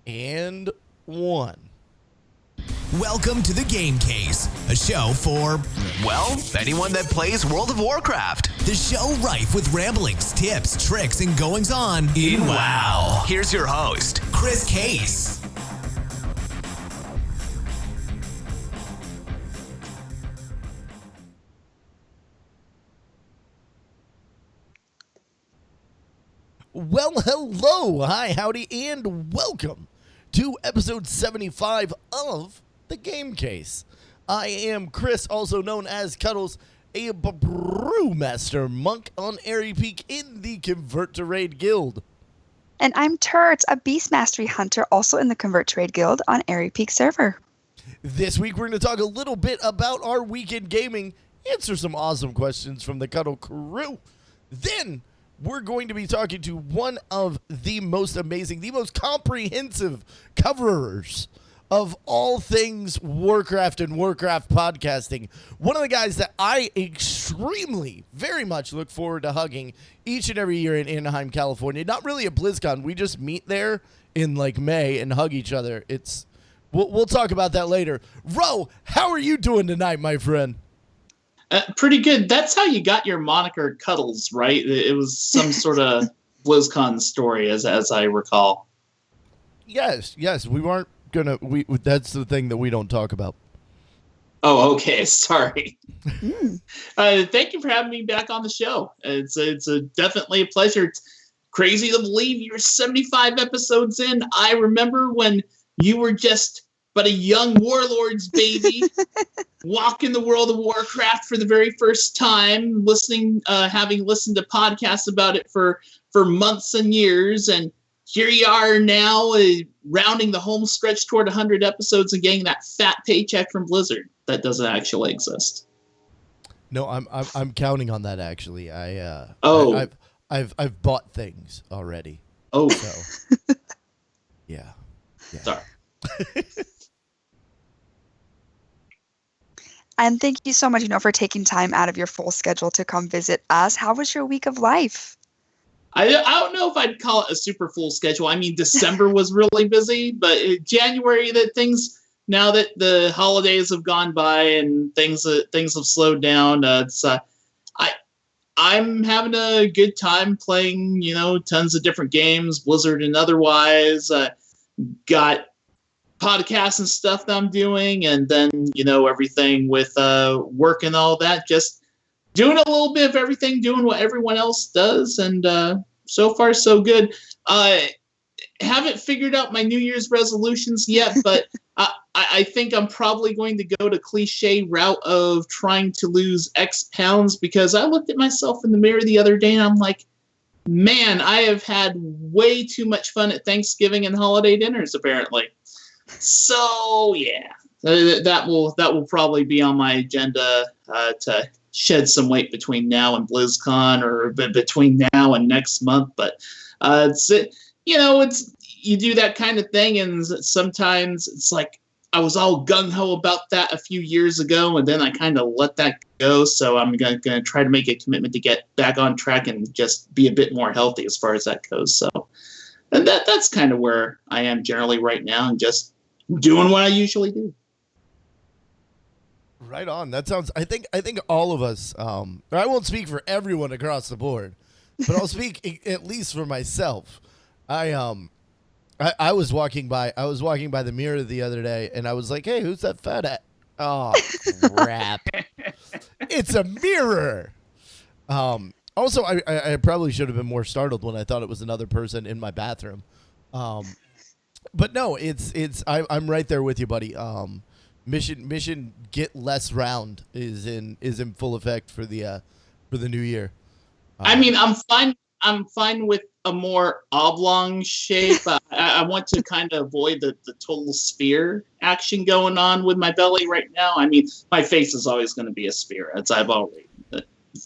And one. Welcome to the Game Case, a show for, well, anyone that plays World of Warcraft. The show rife with ramblings, tips, tricks, and goings-on in WoW. Here's your host, Chris Case. Well, hello, hi, howdy, and welcome to episode 75 of The Game Case. I am Chris, also known as Cuddles, a brewmaster monk on Airy Peak in the Convert to Raid Guild. And I'm Turds, a Beast Mastery Hunter, also in the Convert to Raid Guild on Airy Peak server. This week we're going to talk a little bit about our weekend gaming, answer some awesome questions from the Cuddle crew. Then we're going to be talking to one of the most amazing, the most comprehensive coverers of all things Warcraft and Warcraft podcasting. One of the guys that I extremely, very much look forward to hugging each and every year in Anaheim, California. Not really at BlizzCon. We just meet there in like May and hug each other. We'll talk about that later. Ro, how are you doing tonight, my friend? Pretty good. That's how you got your moniker Cuddles, right? It was some sort of BlizzCon story, as I recall. Yes. We weren't gonna. That's the thing that we don't talk about. Oh, okay. Sorry. Thank you for having me back on the show. It's definitely a pleasure. It's crazy to believe you're 75 episodes in. I remember when you were just but a young warlord's baby, walking the world of Warcraft for the very first time, having listened to podcasts about it for months and years, and here you are now, rounding the home stretch toward 100 episodes and getting that fat paycheck from Blizzard that doesn't actually exist. No, I'm counting on that actually. I've bought things already. Oh, so yeah. Sorry. And thank you so much, for taking time out of your full schedule to come visit us. How was your week of life? I don't know if I'd call it a super full schedule. I mean, December was really busy, but January, now that the holidays have gone by and things have slowed down, I'm having a good time playing, tons of different games, Blizzard and otherwise. Got podcasts and stuff that I'm doing, and then everything with work and all that, just doing a little bit of everything, doing what everyone else does, and so far so good. Haven't figured out my New Year's resolutions yet, but I think I'm probably going to go to cliche route of trying to lose X pounds, because I looked at myself in the mirror the other day and I'm like, man, I have had way too much fun at Thanksgiving and holiday dinners apparently. So yeah, that will probably be on my agenda to shed some weight between now and BlizzCon, or between now and next month. But you do that kind of thing, and sometimes it's like I was all gung ho about that a few years ago, and then I kind of let that go. So I'm gonna try to make a commitment to get back on track and just be a bit more healthy as far as that goes. So, and that's kind of where I am generally right now, and just doing what I usually do. Right on. That sounds. I think all of us. I won't speak for everyone across the board, but I'll speak at least for myself. I was walking by the mirror the other day, and I was like, "Hey, who's that fat at?" Oh crap! It's a mirror. Also, I probably should have been more startled when I thought it was another person in my bathroom. But no, I'm right there with you, buddy. Mission get less round is in full effect for the new year. I mean, I'm fine with a more oblong shape. I want to kind of avoid the total sphere action going on with my belly right now. I mean, my face is always going to be a sphere, as I've already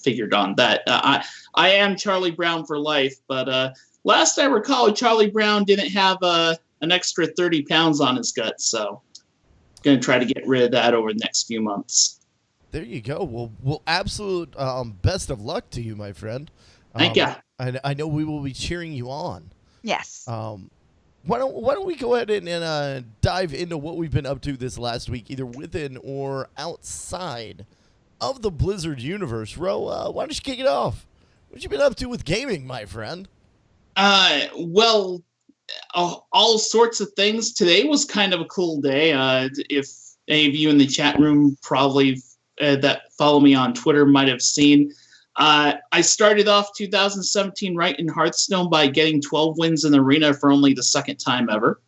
figured on that. I am Charlie Brown for life, but last I recall, Charlie Brown didn't have an extra 30 pounds on his gut, so I'm going to try to get rid of that over the next few months. There you go. Well, absolute best of luck to you, my friend. Thank you. I know we will be cheering you on. Yes. why don't we go ahead and dive into what we've been up to this last week, either within or outside of the Blizzard universe. Ro, why don't you kick it off? What you been up to with gaming, my friend? Well, all sorts of things. Today was kind of a cool day. If any of you in the chat room probably that follow me on Twitter might have seen, I started off 2017 right in Hearthstone by getting 12 wins in the arena for only the second time ever.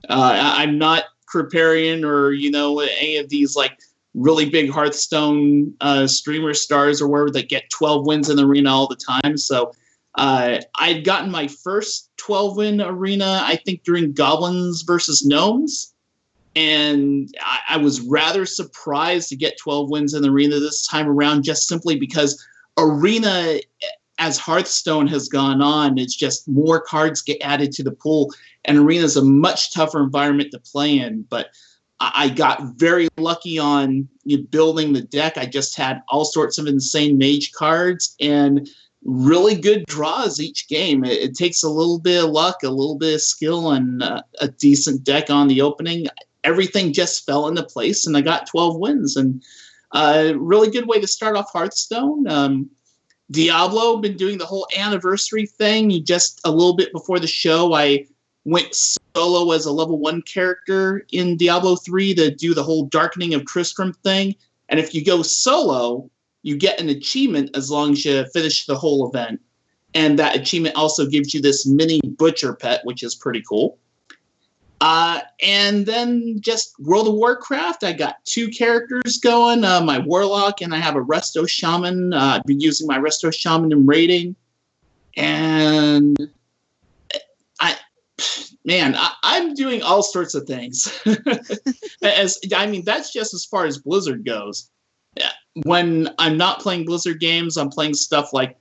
I'm not Kripparrian or, any of these like really big Hearthstone streamer stars or wherever that get 12 wins in the arena all the time. So I'd gotten my first 12-win arena, I think, during Goblins versus Gnomes. And I was rather surprised to get 12 wins in the arena this time around, just simply because arena, as Hearthstone has gone on, it's just more cards get added to the pool. And arena is a much tougher environment to play in. But I got very lucky on building the deck. I just had all sorts of insane mage cards and really good draws each game. It takes a little bit of luck, a little bit of skill, and a decent deck on the opening. Everything just fell into place, and I got 12 wins. And really good way to start off Hearthstone. Diablo, been doing the whole anniversary thing. Just a little bit before the show, I went solo as a level 1 character in Diablo 3 to do the whole Darkening of Tristram thing. And if you go solo, you get an achievement as long as you finish the whole event. And that achievement also gives you this mini butcher pet, which is pretty cool. And then just World of Warcraft, I got 2 characters going, my Warlock, and I have a Resto Shaman. I've been using my Resto Shaman in raiding. And I'm doing all sorts of things. That's just as far as Blizzard goes. When I'm not playing Blizzard games, I'm playing stuff like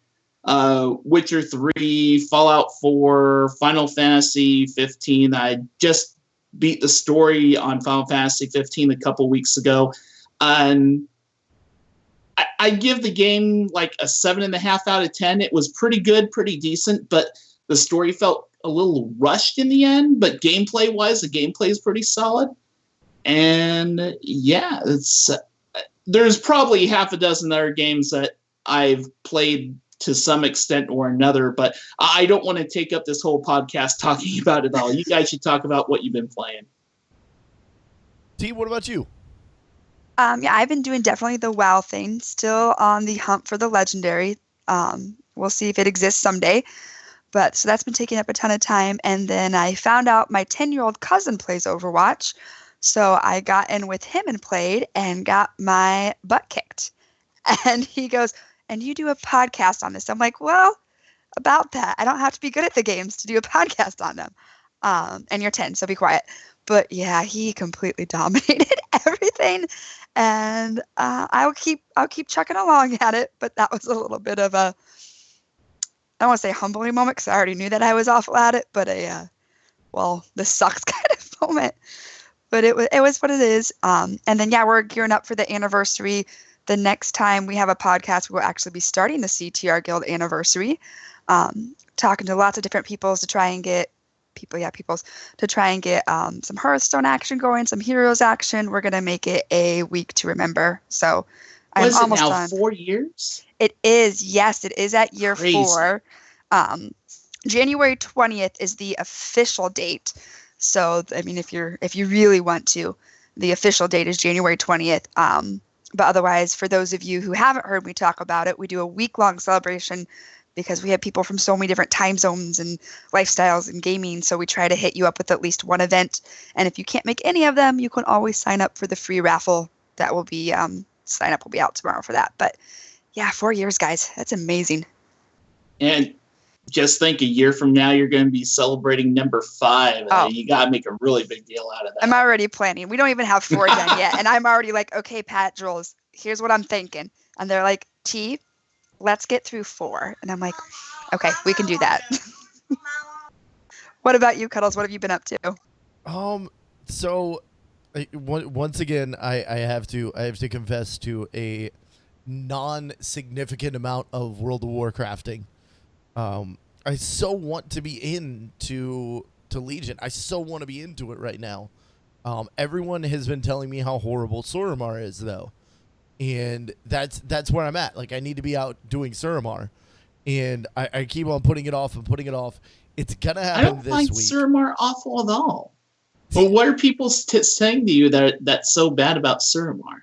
Witcher 3, Fallout 4, Final Fantasy 15. I just beat the story on Final Fantasy 15 a couple weeks ago. And I give the game like a 7.5 out of 10. It was pretty good, pretty decent, but the story felt a little rushed in the end. But gameplay-wise, the gameplay is pretty solid. And yeah, there's probably half a dozen other games that I've played to some extent or another, but I don't want to take up this whole podcast talking about it all. You guys should talk about what you've been playing. T, what about you? Yeah, I've been doing definitely the WoW thing. Still on the hunt for the legendary. We'll see if it exists someday. But so that's been taking up a ton of time. And then I found out my 10-year-old cousin plays Overwatch. So I got in with him and played and got my butt kicked. And he goes, and you do a podcast on this. I'm like, well, about that. I don't have to be good at the games to do a podcast on them. And you're 10, so be quiet. But yeah, he completely dominated everything. And I'll keep chucking along at it. But that was a little bit of a, I don't want to say humbling moment because I already knew that I was awful at it. But this sucks kind of moment. But it was what it is. And then, yeah, we're gearing up for the anniversary. The next time we have a podcast, we'll actually be starting the CTR Guild anniversary, talking to lots of different peoples to try and get some Hearthstone action going, some Heroes action. We're going to make it a week to remember. So I'm almost done. 4 years? It is. Yes, it is at year Crazy. 4. January 20th is the official date. So, I mean, if you really want to, the official date is January 20th. But otherwise, for those of you who haven't heard me talk about it, we do a week-long celebration because we have people from so many different time zones and lifestyles and gaming. So we try to hit you up with at least one event. And if you can't make any of them, you can always sign up for the free raffle. That will be, sign up will be out tomorrow for that. But yeah, 4 years, guys. That's amazing. And just think, a year from now, you're going to be celebrating number 5. Oh. You got to make a really big deal out of that. I'm already planning. We don't even have 4 done yet. And I'm already like, okay, Pat, Jules, here's what I'm thinking. And they're like, T, let's get through 4. And I'm like, okay, we can do that. What about you, Cuddles? What have you been up to? So once again, I have to confess to a non-significant amount of World of Warcrafting. I so want to be into to Legion. I so want to be into it right now. Everyone has been telling me how horrible Suramar is, though, and that's where I'm at. Like, I need to be out doing Suramar, and I keep on putting it off and putting it off. It's gonna I happen don't this find week. Suramar awful at all. But what are people saying to you that's so bad about Suramar?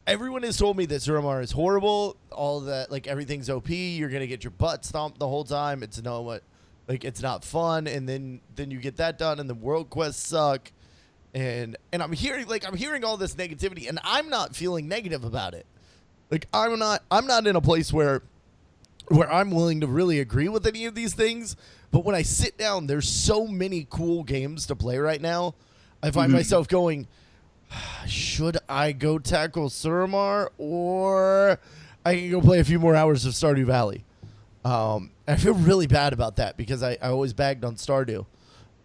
Everyone has told me that Suramar is horrible. All that, like, everything's OP. You're gonna get your butt stomped the whole time. It's it's not fun. And then you get that done, and the world quests suck. And I'm hearing all this negativity, and I'm not feeling negative about it. Like, I'm not in a place where I'm willing to really agree with any of these things. But when I sit down, there's so many cool games to play right now. I find myself going, should I go tackle Suramar, or I can go play a few more hours of Stardew Valley? I feel really bad about that because I always bagged on Stardew.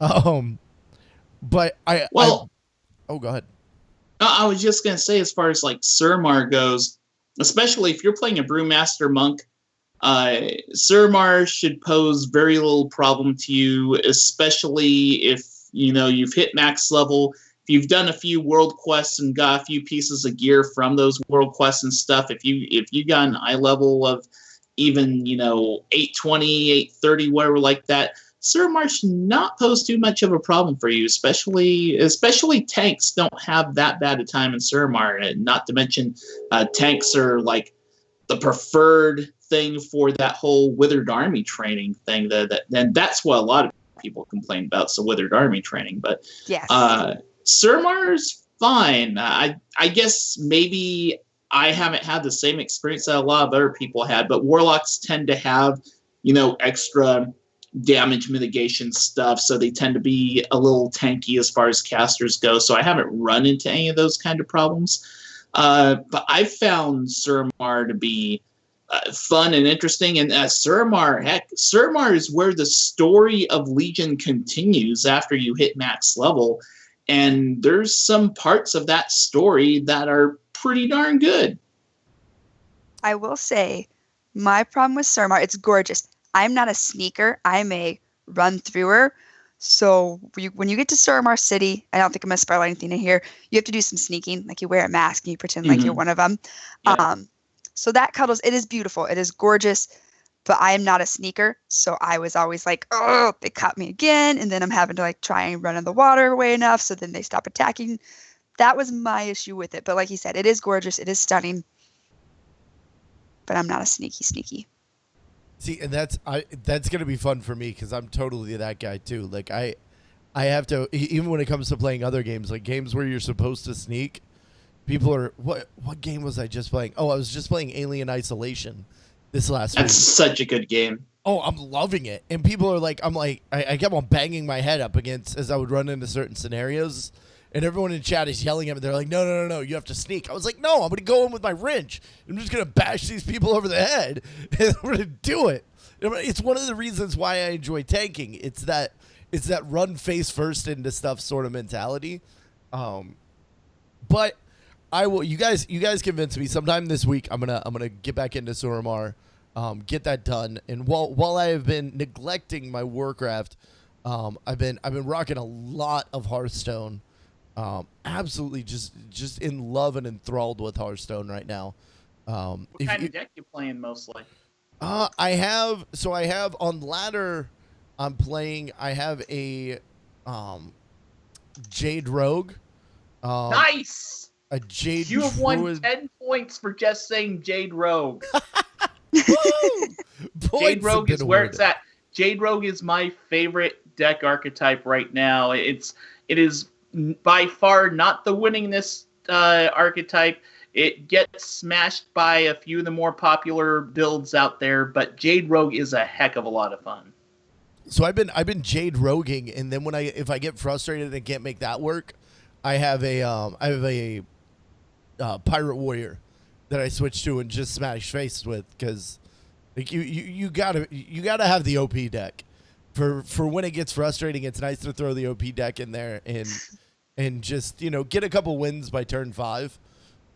But oh, go ahead. I was just going to say, as far as like Suramar goes, especially if you're playing a Brewmaster Monk, Suramar should pose very little problem to you, especially if you've hit max level. If you've done a few world quests and got a few pieces of gear from those world quests and stuff, if you got an eye level of even 820, 830, whatever like that, Suramar should not pose too much of a problem for you. Especially tanks don't have that bad a time in Suramar, and not to mention tanks are like the preferred thing for that whole Withered Army training thing. And that's what a lot of people complain about. So Withered Army training, but Yes. Suramar's fine. I guess maybe I haven't had the same experience that a lot of other people had, but Warlocks tend to have, extra damage mitigation stuff, so they tend to be a little tanky as far as casters go. So I haven't run into any of those kind of problems. But I've found Suramar to be fun and interesting. And Suramar is where the story of Legion continues after you hit max level. And there's some parts of that story that are pretty darn good. I will say, my problem with Suramar, it's gorgeous. I'm not a sneaker. I'm a run-througher. So when you get to Suramar City, I don't think I'm going to spoil anything in here, you have to do some sneaking. Like, you wear a mask and you pretend like you're one of them. Yeah. So that cuddles, it is beautiful. It is gorgeous. But I am not a sneaker. So I was always like, oh, they caught me again. And then I'm having to try and run in the water way enough. So then they stop attacking. That was my issue with it. But like you said, it is gorgeous. It is stunning. But I'm not a sneaky. See, and that's gonna be fun for me because I'm totally that guy too. Like, I have to, even when it comes to playing other games, like games where you're supposed to sneak. People are, what game was I just playing? Oh, I was just playing Alien Isolation this last week. That's such a good game. Oh, I'm loving it. And people are like, I kept on banging my head up against as I would run into certain scenarios. And everyone in chat is yelling at me. They're like, no, you have to sneak. I was like, no, I'm going to go in with my wrench. I'm just going to bash these people over the head. And I'm going to do it. It's one of the reasons why I enjoy tanking. It's that run face first into stuff sort of mentality. But I will. You guys convince me. Sometime this week, I'm gonna get back into Suramar, get that done. And while I have been neglecting my Warcraft, I've been rocking a lot of Hearthstone. Absolutely, just in love and enthralled with Hearthstone right now. What kind of deck you playing mostly? I have on ladder. I have a Jade Rogue. Nice. A Jade. You have won Druid. 10 points for just saying Jade Rogue. Points Jade Rogue have is been where awarded. it's at. Jade Rogue is my favorite deck archetype right now. It is by far not the winningest archetype. It gets smashed by a few of the more popular builds out there, but Jade Rogue is a heck of a lot of fun. So I've been Jade Roguing, and then if I get frustrated and can't make that work, I have a Pirate Warrior that I switch to and just smash face with, because like you gotta have the OP deck for when it gets frustrating. It's nice to throw the OP deck in there and just get a couple wins by turn 5.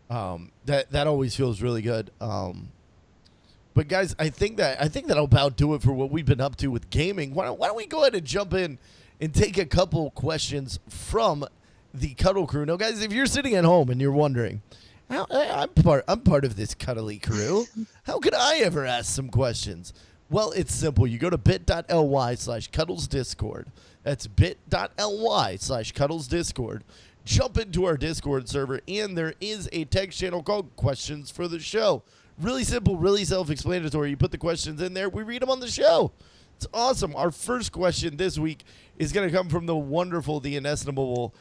That always feels really good. But guys, I think that'll about do it for what we've been up to with gaming. Why don't we go ahead and jump in and take a couple questions from the Cuddle crew. Now, guys, if you're sitting at home and you're wondering, I'm part of this cuddly crew. How could I ever ask some questions? Well, it's simple. You go to bit.ly/cuddlesdiscord. That's bit.ly/cuddlesdiscord. Jump into our Discord server, and there is a text channel called Questions for the Show. Really simple, really self-explanatory. You put the questions in there, we read them on the show. It's awesome. Our first question this week is going to come from the wonderful, the inestimable,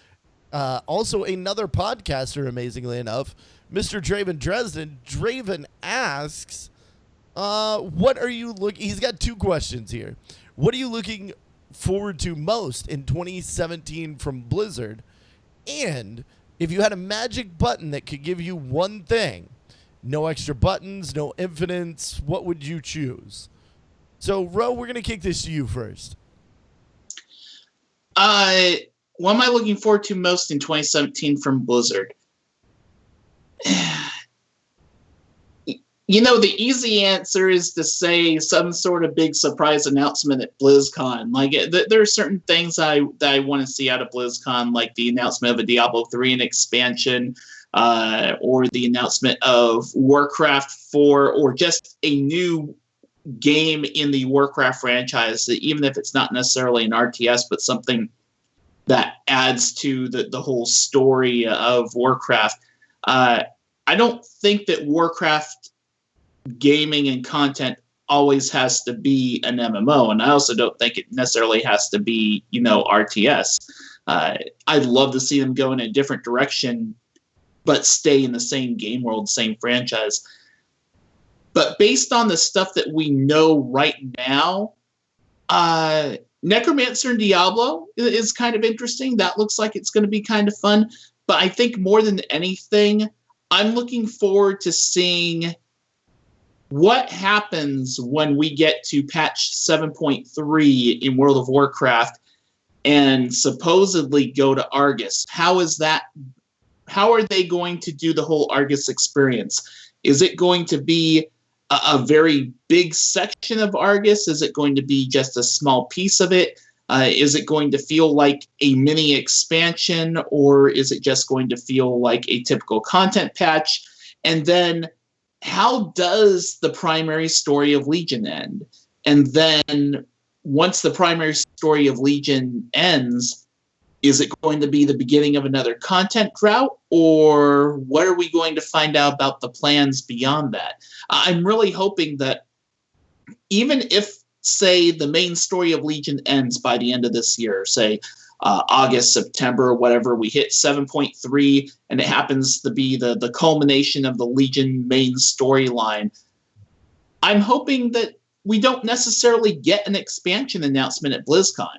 also another podcaster, amazingly enough, Mr. Draven Dresden. Draven asks, what are you looking... He's got two questions here. What are you looking forward to most in 2017 from Blizzard? And if you had a magic button that could give you one thing, no extra buttons, no infinites, what would you choose? So, Ro, we're going to kick this to you first. What am I looking forward to most in 2017 from Blizzard? You know, the easy answer is to say some sort of big surprise announcement at BlizzCon. Like, there are certain things that I want to see out of BlizzCon, like the announcement of a Diablo 3 and expansion, or the announcement of Warcraft 4, or just a new game in the Warcraft franchise, even if it's not necessarily an RTS, but something that adds to the whole story of Warcraft. I don't think that Warcraft gaming and content always has to be an MMO, and I also don't think it necessarily has to be, RTS. I'd love to see them go in a different direction, but stay in the same game world, same franchise. But based on the stuff that we know right now, Necromancer and Diablo is kind of interesting. That looks like it's going to be kind of fun. But I think more than anything, I'm looking forward to seeing what happens when we get to patch 7.3 in World of Warcraft and supposedly go to Argus. How are they going to do the whole Argus experience? Is it going to be a very big section of Argus? Is it going to be just a small piece of it? Is it going to feel like a mini expansion, or is it just going to feel like a typical content patch? And then how does the primary story of Legion end? And then once the primary story of Legion ends, is it going to be the beginning of another content drought, or what are we going to find out about the plans beyond that? I'm really hoping that even if, say, the main story of Legion ends by the end of this year, say August, September, whatever, we hit 7.3, and it happens to be the culmination of the Legion main storyline, I'm hoping that we don't necessarily get an expansion announcement at BlizzCon.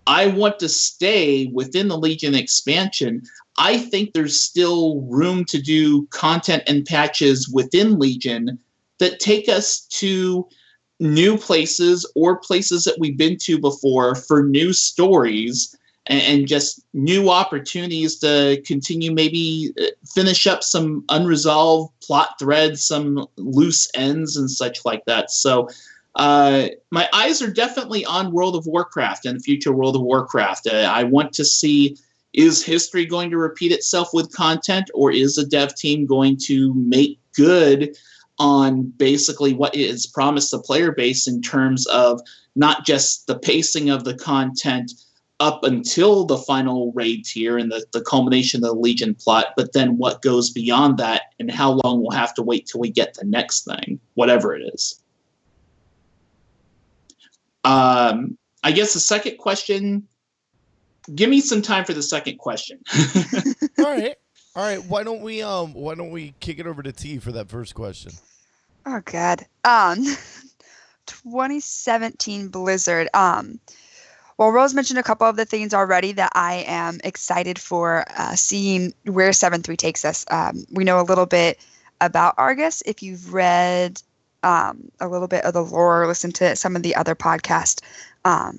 I want to stay within the Legion expansion. I think there's still room to do content and patches within Legion that take us to new places or places that we've been to before for new stories and just new opportunities to continue, maybe finish up some unresolved plot threads, some loose ends and such like that. So my eyes are definitely on World of Warcraft and the future World of Warcraft. I want to see, is history going to repeat itself with content, or is the dev team going to make good on basically what is promised the player base in terms of not just the pacing of the content up until the final raid tier and the culmination of the Legion plot, but then what goes beyond that and how long we'll have to wait till we get the next thing, whatever it is. I guess the second question, give me some time for the second question. All right. Why don't we kick it over to T for that first question? Oh God. 2017 Blizzard. Well, Rose mentioned a couple of the things already that I am excited for, seeing where 7.3 takes us. We know a little bit about Argus. If you've read a little bit of the lore, listen to some of the other podcasts. How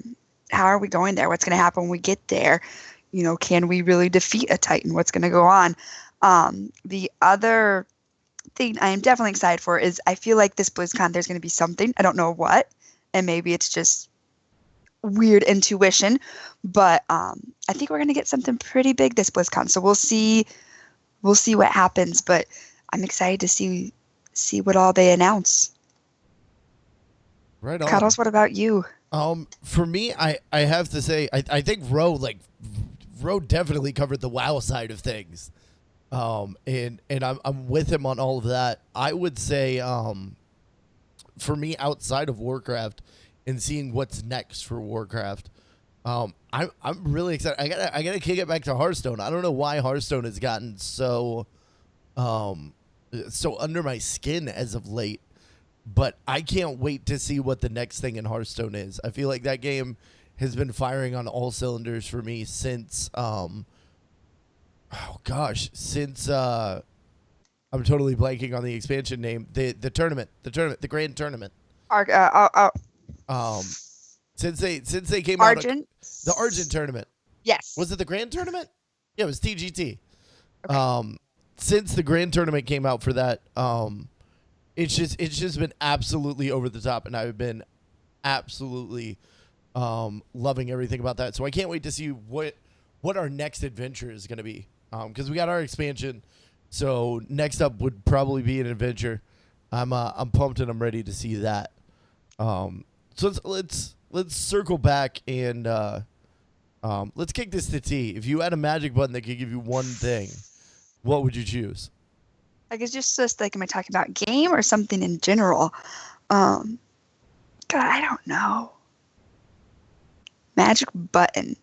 are we going there? What's going to happen when we get there? Can we really defeat a Titan? What's going to go on? The other thing I am definitely excited for is I feel like this BlizzCon there's going to be something. I don't know what, and maybe it's just weird intuition, but I think we're gonna get something pretty big this BlizzCon. So we'll see what happens, but I'm excited to see what all they announce. Right on. Cuddles, what about you? For me, I have to say, I think Ro definitely covered the WoW side of things. And I'm with him on all of that. I would say, for me, outside of Warcraft and seeing what's next for Warcraft, I'm really excited. I gotta kick it back to Hearthstone. I don't know why Hearthstone has gotten so under my skin as of late, but I can't wait to see what the next thing in Hearthstone is. I feel like that game has been firing on all cylinders for me since since I'm totally blanking on the expansion name. The grand tournament. Since they came Argent? out, the Argent tournament. Yes. Was it the grand tournament? Yeah, it was TGT. Okay. Since the grand tournament came out for that, it's just been absolutely over the top, and I've been absolutely loving everything about that. So I can't wait to see what our next adventure is going to be, because we got our expansion. So next up would probably be an adventure. I'm pumped and I'm ready to see that. So let's circle back and let's kick this to T. If you had a magic button that could give you one thing, what would you choose? Like, it's just like, am I talking about game or something in general? God, I don't know. Magic button.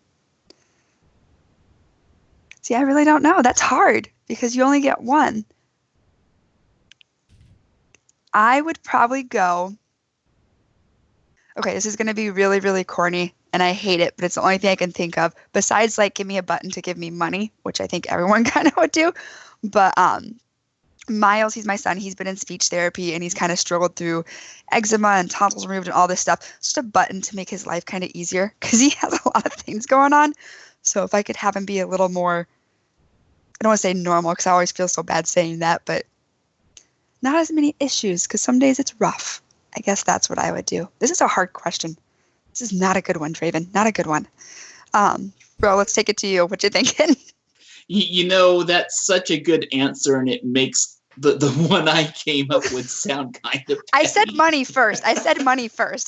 See, I really don't know. That's hard because you only get one. I would probably go. Okay, this is going to be really, really corny, and I hate it, but it's the only thing I can think of. Besides, like, give me a button to give me money, which I think everyone kind of would do. But Miles, he's my son. He's been in speech therapy, and he's kind of struggled through eczema and tonsils removed and all this stuff. It's just a button to make his life kind of easier because he has a lot of things going on. So if I could have him be a little more, I don't want to say normal because I always feel so bad saying that, but not as many issues because some days it's rough. I guess that's what I would do. This is a hard question. This is not a good one, Draven. Not a good one. Bro, let's take it to you. What you thinking? You know, that's such a good answer, and it makes the one I came up with sound kind of petty. I said money first.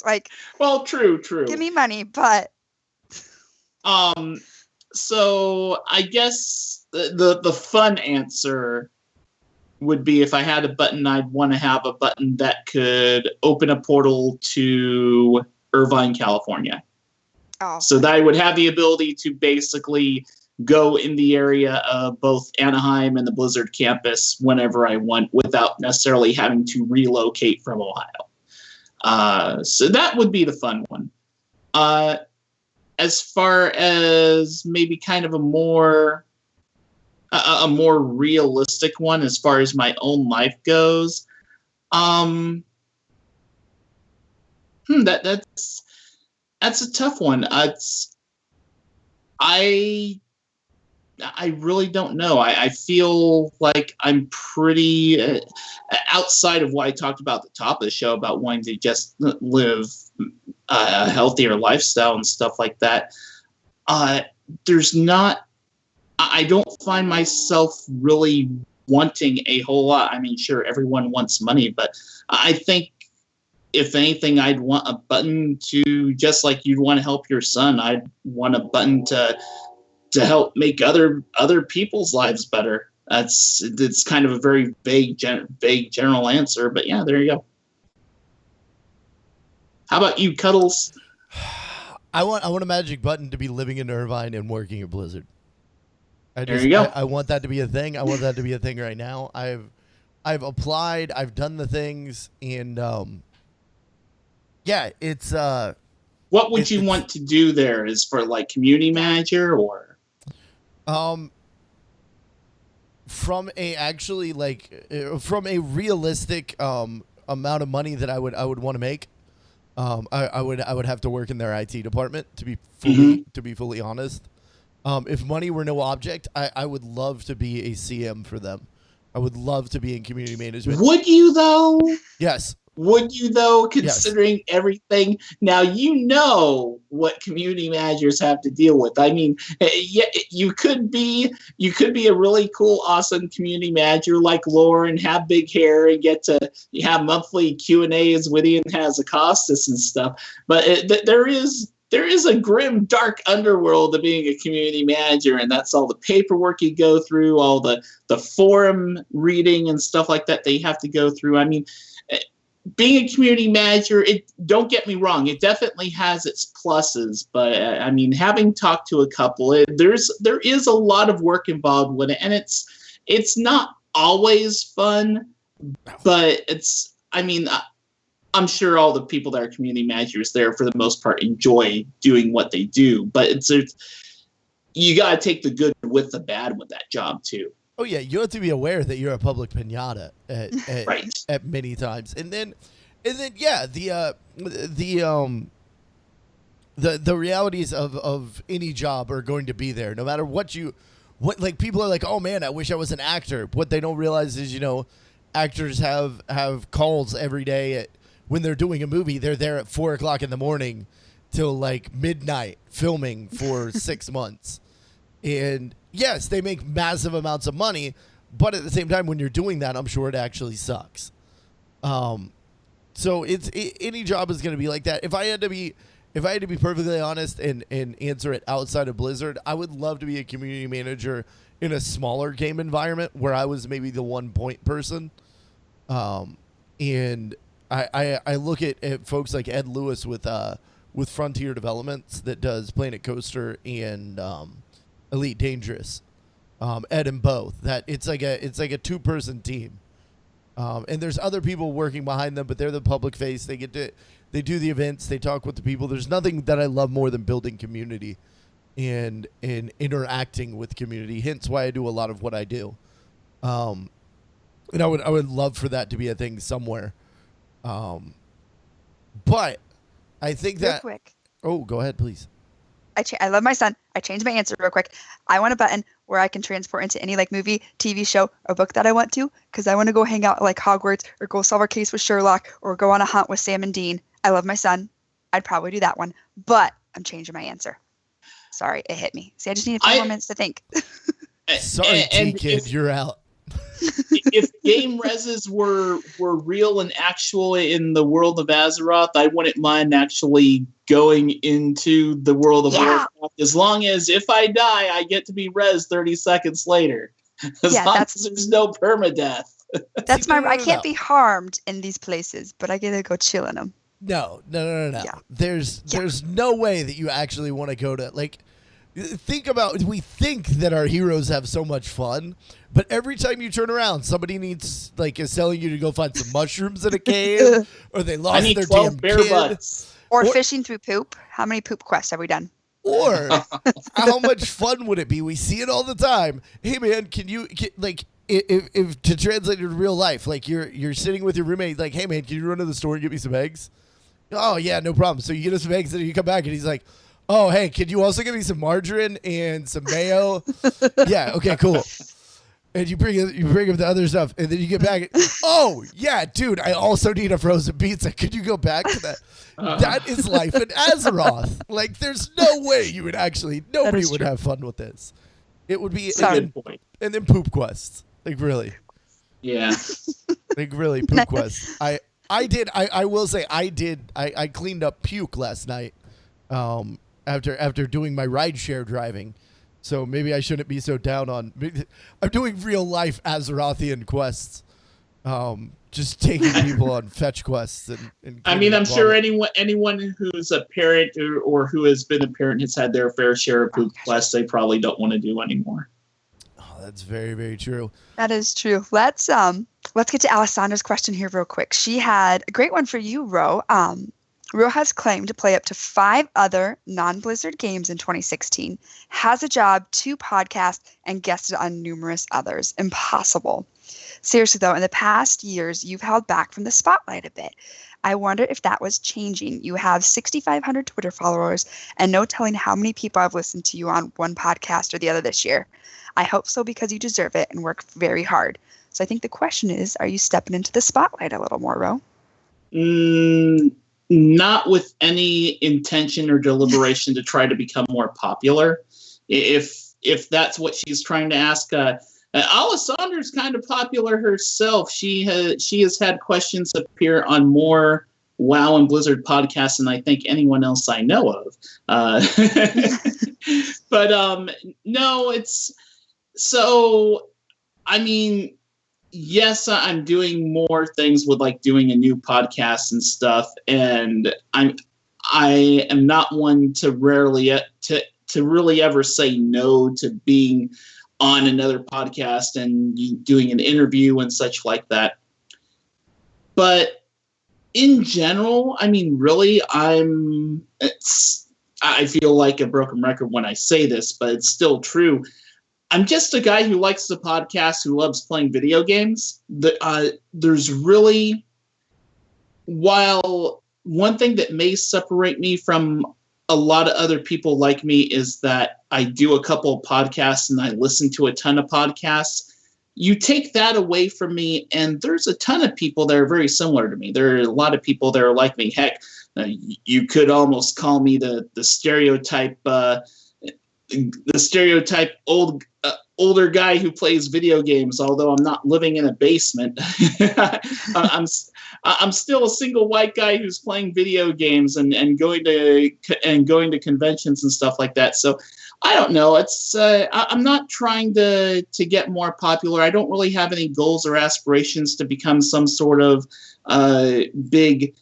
Like, well, true. Give me money, but so I guess the fun answer would be, if I had a button, I'd want to have a button that could open a portal to Irvine, California. oh, So that I would have the ability to basically go in the area of both Anaheim and the Blizzard campus whenever I want without necessarily having to relocate from Ohio. So that would be the fun one. As far as maybe kind of a more realistic one, as far as my own life goes, that's a tough one. I really don't know. I feel like I'm pretty outside of what I talked about at the top of the show about wanting to just live a healthier lifestyle and stuff like that. There's not. I don't find myself really wanting a whole lot. I mean, sure, everyone wants money, but I think if anything, I'd want a button to, just like you'd want to help your son, I'd want a button to help make other people's lives better. It's kind of a very vague general answer, but yeah, there you go. How about you, Cuddles? I want a magic button to be living in Irvine and working at Blizzard. There you go. I want that to be a thing. I want that to be a thing right now. I've applied. I've done the things, and yeah, it's. What would you want to do there? Is for like community manager or? From a realistic amount of money that I would want to make, I would have to work in their IT department to be fully honest. If money were no object, I would love to be a CM for them. I would love to be in community management. Would you though? Yes. Would you though, considering everything? Now you know what community managers have to deal with. I mean, yeah, you could be a really cool, awesome community manager like Lauren, have big hair, and get to have monthly Q&As with Ian Hazzikostas and stuff. But there is a grim, dark underworld of being a community manager, and that's all the paperwork you go through, all the forum reading and stuff like that you have to go through. I mean, being a community manager, don't get me wrong, it definitely has its pluses, but I mean, having talked to a couple, there is a lot of work involved with it, and it's not always fun, but I'm sure all the people that are community managers there, for the most part, enjoy doing what they do, but you got to take the good with the bad with that job too. Oh yeah, you have to be aware that you're a public pinata at, right. at many times, and then yeah, the realities of any job are going to be there, no matter what like people are like, oh man, I wish I was an actor. What they don't realize is, actors have calls every day when they're doing a movie. They're there at 4:00 in the morning till like midnight filming for 6 months. And yes, they make massive amounts of money, but at the same time, when you're doing that, I'm sure it actually sucks. So any job is going to be like that. If I had to be perfectly honest and answer it outside of Blizzard, I would love to be a community manager in a smaller game environment where I was maybe the 1 point person. And I look at folks like Ed Lewis with Frontier Developments that does Planet Coaster and Elite Dangerous, Ed and both. That it's like a 2-person team, and there's other people working behind them, but they're the public face. They do the events, they talk with the people. There's nothing that I love more than building community and interacting with community. Hence why I do a lot of what I do. And I would love for that to be a thing somewhere. But I think Real that. quick. Oh, go ahead, please. I love my son. I changed my answer real quick. I want a button where I can transport into any like movie, TV show, or book that I want to, because I want to go hang out like Hogwarts or go solve our case with Sherlock or go on a hunt with Sam and Dean. I love my son. I'd probably do that one, but I'm changing my answer. Sorry, it hit me. See, I just need a few more minutes to think. Sorry, T-Kid, you're out. If game reses were real and actual in the world of Azeroth, I wouldn't mind actually going into the world of Warcraft, as long as if I die, I get to be res 30 seconds later. As long as there's no permadeath. That's I can't be harmed in these places, but I get to go chill in them. No. Yeah. There's no way that you actually want to go to, like, we think that our heroes have so much fun, but every time you turn around, somebody is telling you to go find some mushrooms in a cave, or they lost their damn kid. Or fishing through poop. How many poop quests have we done? Or how much fun would it be? We see it all the time. Hey man, if to translate it to real life, like you're sitting with your roommate, like, hey man, can you run to the store and get me some eggs? Oh yeah, no problem. So you get us some eggs and you come back and he's like, oh hey, can you also get me some margarine and some mayo? Yeah, okay, cool. And you bring him the other stuff, and then you get back. Oh yeah, dude, I also need a frozen pizza. Could you go back to that? That is life in Azeroth. Like, there's no way you would nobody would have fun with this. It would be and then poop quests. Like, really. Yeah. Like, really, poop quests. I will say I cleaned up puke last night after doing my rideshare driving. So maybe I shouldn't be so down on. I'm doing real life Azerothian quests, just taking people on fetch quests and I mean, I'm sure anyone who's a parent or who has been a parent has had their fair share of poop quests. They probably don't want to do anymore. Oh, that's very, very true. That is true. Let's get to Alessandra's question here real quick. She had a great one for you, Ro. Ro has claimed to play up to 5 other non-Blizzard games in 2016, has a job, 2 podcasts, and guested on numerous others. Impossible. Seriously, though, in the past years, you've held back from the spotlight a bit. I wonder if that was changing. You have 6,500 Twitter followers, and no telling how many people have listened to you on one podcast or the other this year. I hope so, because you deserve it and work very hard. So I think the question is, are you stepping into the spotlight a little more, Ro? Not with any intention or deliberation to try to become more popular. If that's what she's trying to ask. Alessandra's kind of popular herself. She has had questions appear on more WoW and Blizzard podcasts than I think anyone else I know of. But no, it's so. I mean, yes, I'm doing more things with like doing a new podcast and stuff, and I am not one to really ever say no to being on another podcast and doing an interview and such like that. But in general, I mean, really, I feel like a broken record when I say this, but it's still true. I'm just a guy who likes the podcast, who loves playing video games. There's really, while one thing that may separate me from a lot of other people like me is that I do a couple of podcasts and I listen to a ton of podcasts. You take that away from me, and there's a ton of people that are very similar to me. There are a lot of people that are like me. Heck, you could almost call me the stereotype older guy who plays video games. Although I'm not living in a basement, I'm still a single white guy who's playing video games and going to conventions and stuff like that. So I don't know. It's I'm not trying to get more popular. I don't really have any goals or aspirations to become some sort of big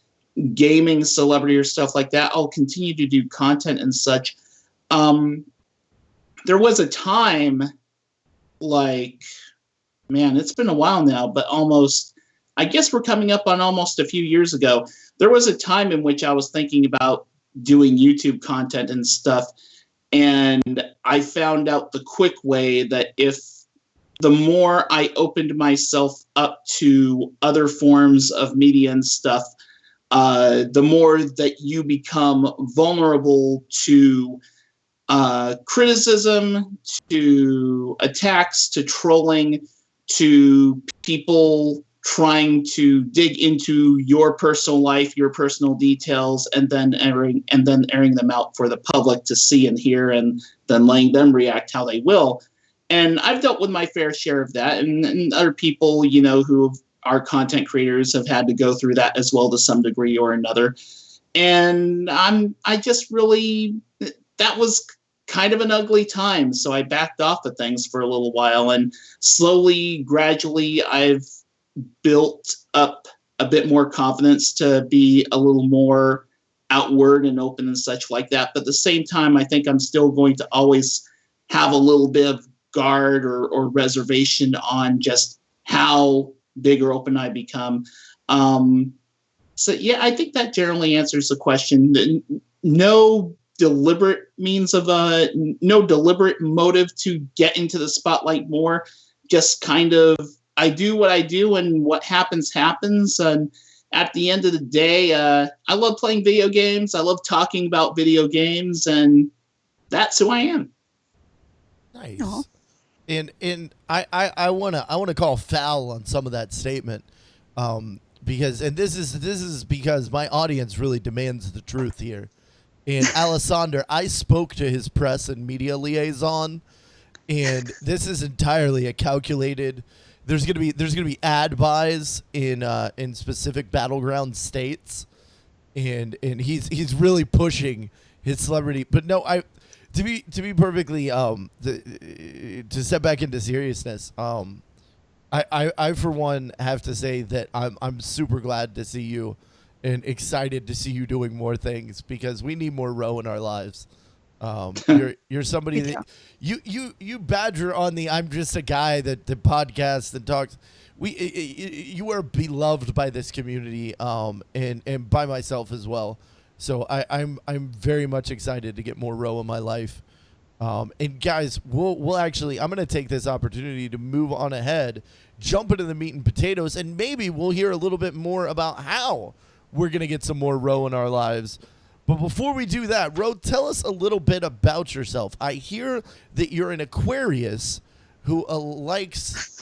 gaming celebrity or stuff like that. I'll continue to do content and such. There was a time, like, man, it's been a while now, but I guess we're coming up on almost a few years ago. There was a time in which I was thinking about doing YouTube content and stuff. And I found out the quick way that if the more I opened myself up to other forms of media and stuff, the more that you become vulnerable to criticism, to attacks, to trolling, to people trying to dig into your personal life, your personal details, and then airing them out for the public to see and hear, and then letting them react how they will. And I've dealt with my fair share of that, and other people, who are content creators have had to go through that as well to some degree or another. And that was kind of an ugly time. So I backed off of things for a little while, and slowly, gradually, I've built up a bit more confidence to be a little more outward and open and such like that. But at the same time, I think I'm still going to always have a little bit of guard or reservation on just how big or open I become. So yeah, I think that generally answers the question. No deliberate motive to get into the spotlight more. Just kind of, I do what I do, and what happens, happens. And at the end of the day, I love playing video games. I love talking about video games, and that's who I am. Nice. Aww. And I wanna call foul on some of that statement, because this is because my audience really demands the truth here. And Alessander, I spoke to his press and media liaison, and this is entirely a calculated. There's gonna be ad buys in specific battleground states, and he's really pushing his celebrity. But no, to be perfectly to step back into seriousness, I for one have to say that I'm super glad to see you and excited to see you doing more things, because we need more Roe in our lives. You're somebody that you badger on the I'm just a guy that podcasts and talks. You are beloved by this community, and by myself as well. So I'm very much excited to get more Roe in my life. And guys, we'll actually, I'm going to take this opportunity to move on ahead, jump into the meat and potatoes, and maybe we'll hear a little bit more about how we're going to get some more Roe in our lives. But before we do that, Roe, tell us a little bit about yourself. I hear that you're an Aquarius who likes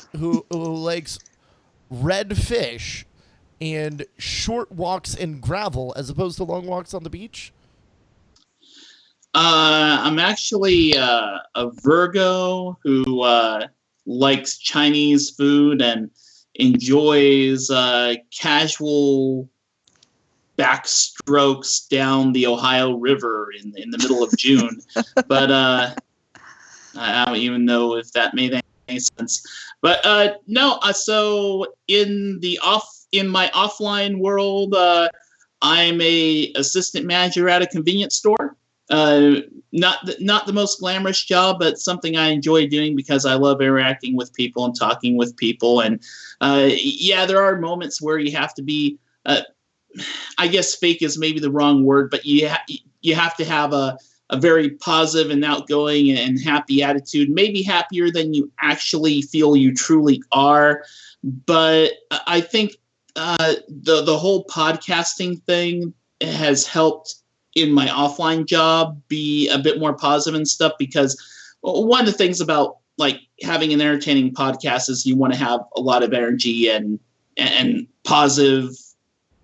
red fish, and short walks in gravel as opposed to long walks on the beach? I'm actually a Virgo who likes Chinese food and enjoys casual backstrokes down the Ohio River in the middle of June. But I don't even know if that made any sense. But no, so in my offline world, I'm a assistant manager at a convenience store. Not the most glamorous job, but something I enjoy doing because I love interacting with people and talking with people. And yeah, there are moments where you have to be, I guess fake is maybe the wrong word, but you have to have a very positive and outgoing and happy attitude, maybe happier than you actually feel you truly are. But I think the whole podcasting thing has helped in my offline job be a bit more positive and stuff, because one of the things about like having an entertaining podcast is you want to have a lot of energy and positive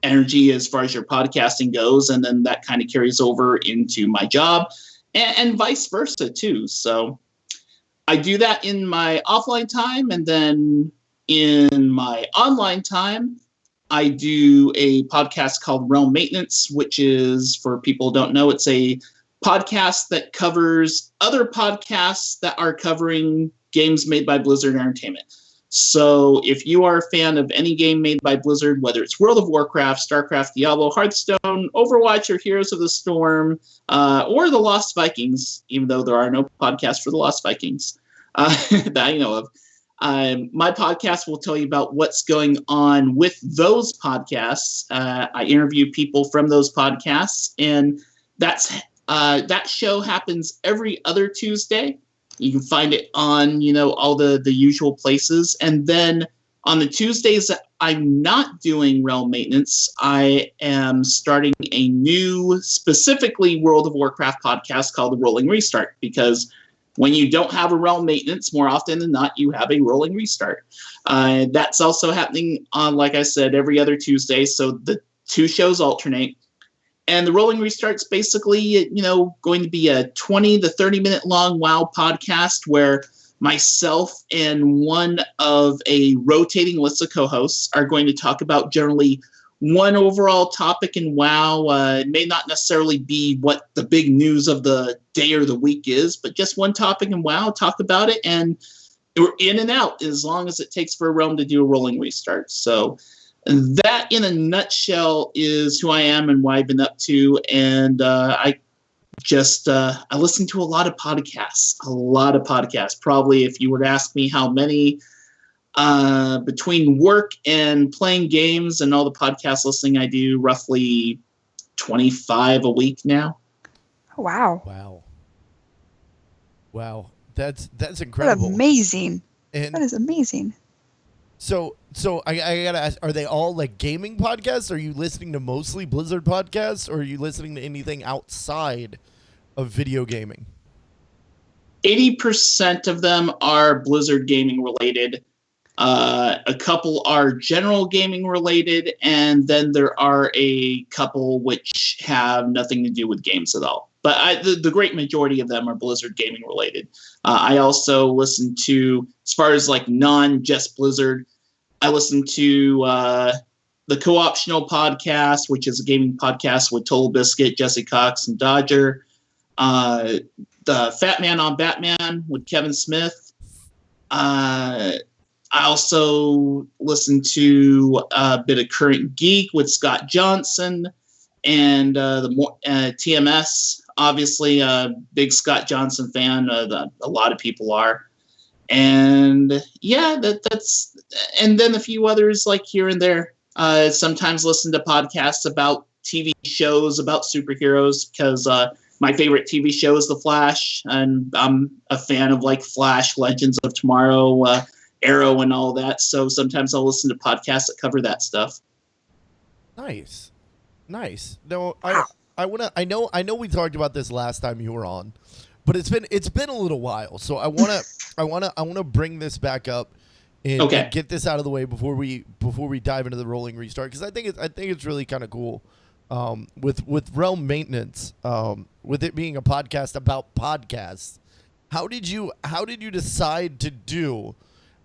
energy as far as your podcasting goes. And then that kind of carries over into my job and vice versa too. So I do that in my offline time. And then in my online time, I do a podcast called Realm Maintenance, which is, for people who don't know, it's a podcast that covers other podcasts that are covering games made by Blizzard Entertainment. So if you are a fan of any game made by Blizzard, whether it's World of Warcraft, StarCraft, Diablo, Hearthstone, Overwatch, or Heroes of the Storm, or The Lost Vikings, even though there are no podcasts for The Lost Vikings that I know of, my podcast will tell you about what's going on with those podcasts. I interview people from those podcasts, and that show happens every other Tuesday. You can find it on, all the usual places. And then on the Tuesdays that I'm not doing Realm Maintenance, I am starting a new, specifically World of Warcraft podcast called The Rolling Restart, because when you don't have a Realm Maintenance, more often than not, you have a Rolling Restart. That's also happening on, like I said, every other Tuesday. So the two shows alternate. And the Rolling Restart's basically, going to be a 20 to 30 minute long WoW podcast where myself and one of a rotating list of co-hosts are going to talk about generally one overall topic in WoW. It may not necessarily be what the big news of the day or the week is, but just one topic in WoW, talk about it, and we're in and out as long as it takes for a realm to do a Rolling Restart. So that, in a nutshell, is who I am and what I've been up to. And I listen to a lot of podcasts. Probably, if you were to ask me how many, between work and playing games and all the podcast listening I do, roughly 25 a week now. Wow. Wow. That's incredible. What amazing. And that is amazing. So I gotta ask, are they all like gaming podcasts? Are you listening to mostly Blizzard podcasts, or are you listening to anything outside of video gaming? 80% of them are Blizzard gaming related. A couple are general gaming related, and then there are a couple which have nothing to do with games at all. But the great majority of them are Blizzard gaming related. I also listen to, as far as like non-just Blizzard, I listen to the Co-optional podcast, which is a gaming podcast with Total Biscuit, Jesse Cox, and Dodger. The Fat Man on Batman with Kevin Smith. I also listen to a bit of Current Geek with Scott Johnson, and TMS. Obviously, a big Scott Johnson fan. A lot of people are. And yeah, that's, and then a few others like here and there. Sometimes listen to podcasts about TV shows about superheroes, because my favorite TV show is The Flash, and I'm a fan of like Flash, Legends of Tomorrow, Arrow, and all that. So sometimes I'll listen to podcasts that cover that stuff. Nice. No, I know we talked about this last time you were on, but it's been a little while. So I wanna bring this back up and get this out of the way before we dive into the rolling restart, because I think it's really kind of cool. With Realm Maintenance, with it being a podcast about podcasts, how did you decide to do?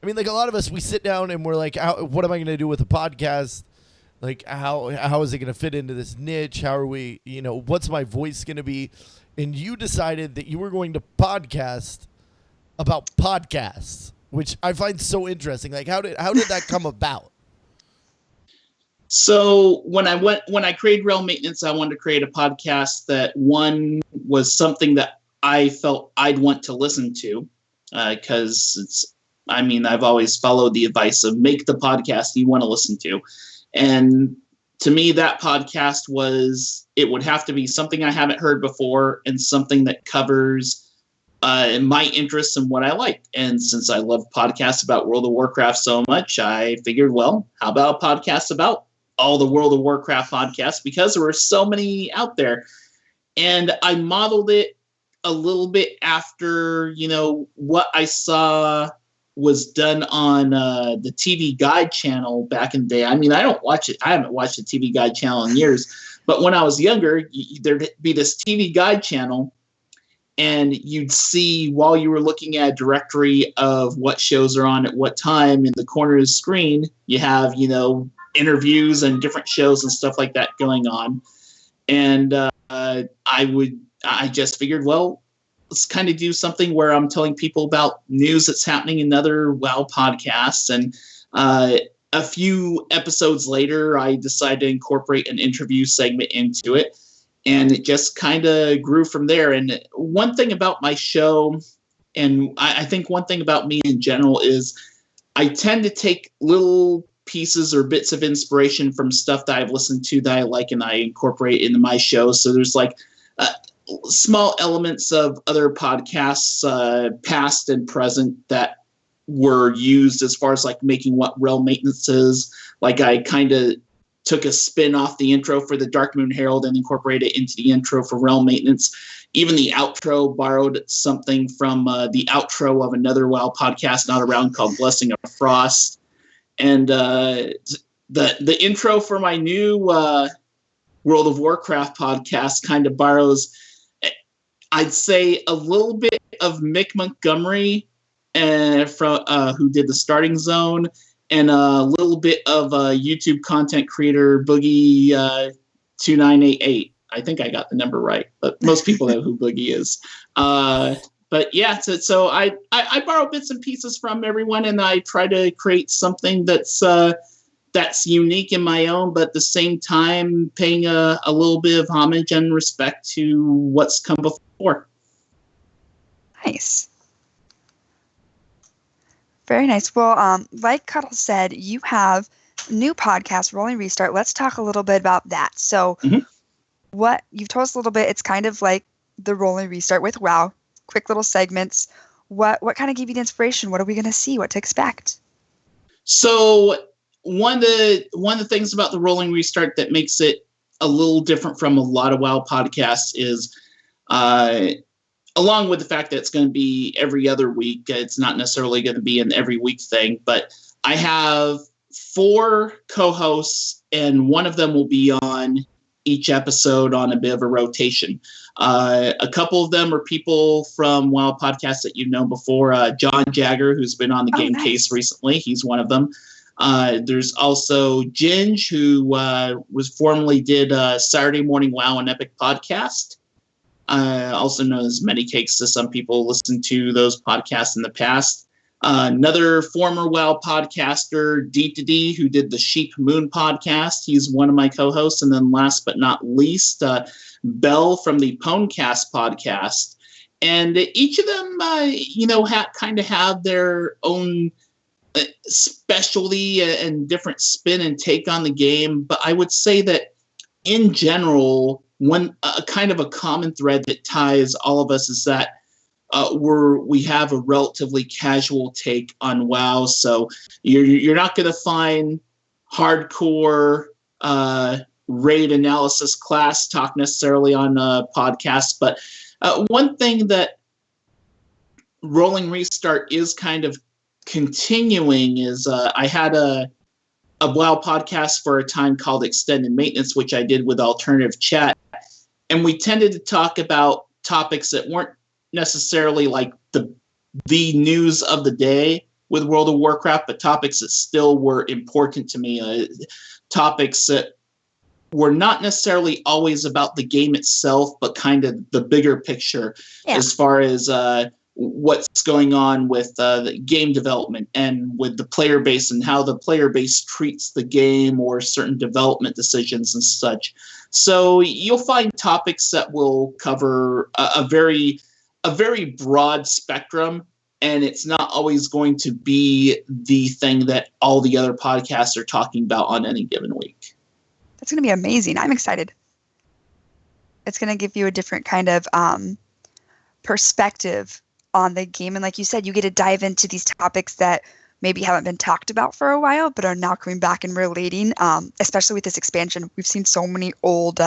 I mean, like, a lot of us, we sit down and we're like, what am I going to do with a podcast? Like, how is it going to fit into this niche? How are we, what's my voice going to be? And you decided that you were going to podcast about podcasts, which I find so interesting. Like, how did that come about? So when I created Realm Maintenance, I wanted to create a podcast that, one, was something that I felt I'd want to listen to, because I've always followed the advice of make the podcast you want to listen to. And to me, that podcast it would have to be something I haven't heard before and something that covers my interests and what I like. And since I love podcasts about World of Warcraft so much, I figured, well, how about a podcast about all the World of Warcraft podcasts, because there were so many out there. And I modeled it a little bit after, what I saw was done on the TV Guide channel back in the day. I mean, I don't watch it. I haven't watched the TV Guide channel in years. But when I was younger, there'd be this TV Guide channel, and you'd see, while you were looking at a directory of what shows are on at what time, in the corner of the screen, you have, interviews and different shows and stuff like that going on. And I just figured, well, let's kind of do something where I'm telling people about news that's happening in other WoW podcasts. And a few episodes later, I decided to incorporate an interview segment into it. And it just kind of grew from there. And one thing about my show, and I think one thing about me in general, is I tend to take little pieces or bits of inspiration from stuff that I've listened to that I like, and I incorporate into my show. So there's like small elements of other podcasts, past and present, that were used as far as like making what Realm Maintenance is. Like, I kind of took a spin off the intro for the Darkmoon Herald and incorporated it into the intro for Realm Maintenance. Even the outro borrowed something from the outro of another WoW podcast not around called Blessing of Frost. And the intro for my new World of Warcraft podcast kind of borrows, I'd say, a little bit of Mick Montgomery from who did the Starting Zone, and a little bit of YouTube content creator Boogie 2988. I think I got the number right, but most people know who Boogie is. But yeah, so I borrow bits and pieces from everyone, and I try to create something that's unique in my own, but at the same time paying a little bit of homage and respect to what's come before. Nice. Very nice. Well, like Cuddle said, you have a new podcast, Rolling Restart. Let's talk a little bit about that. So what you've told us a little bit, it's kind of like the Rolling Restart with WoW, quick little segments. What kind of gave you the inspiration? What are we going to see? What to expect? So one of the things about the Rolling Restart that makes it a little different from a lot of WoW podcasts is, along with the fact that it's going to be every other week, it's not necessarily going to be an every week thing, but I have 4 co-hosts, and one of them will be on each episode on a bit of a rotation. A couple of them are people from WoW podcasts that you've known before. John Jagger, who's been on the Game Case recently, he's one of them. There's also Ginge, who was formerly did Saturday Morning WoW and Epic podcast. Also known as Many Cakes to some people, listen to those podcasts in the past. Another former WoW podcaster, D2D, who did the Sheep Moon podcast. He's one of my co-hosts. And then last but not least, Bell from the Ponecast podcast. And each of them, kind of have their own specialty and different spin and take on the game. But I would say that in general, kind of a common thread that ties all of us is that we have a relatively casual take on WoW. So you're not going to find hardcore raid analysis class talk necessarily on podcasts. But one thing that Rolling Restart is kind of continuing is I had a WoW podcast for a time called Extended Maintenance, which I did with Alternative Chat. And we tended to talk about topics that weren't necessarily like the news of the day with World of Warcraft, but topics that still were important to me. Topics that were not necessarily always about the game itself, but kind of the bigger picture as far as what's going on with the game development and with the player base and how the player base treats the game or certain development decisions and such. So you'll find topics that will cover a very broad spectrum, and it's not always going to be the thing that all the other podcasts are talking about on any given week. That's going to be amazing. I'm excited. It's going to give you a different kind of perspective on the game. And like you said, you get to dive into these topics that maybe haven't been talked about for a while, but are now coming back and relating, especially with this expansion. We've seen so many old,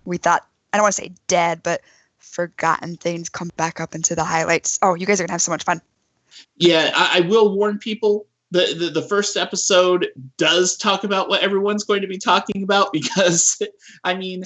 we thought, I don't want to say dead, but forgotten things come back up into the highlights. Oh, you guys are going to have so much fun. Yeah, I will warn people. The first episode does talk about what everyone's going to be talking about because, I mean,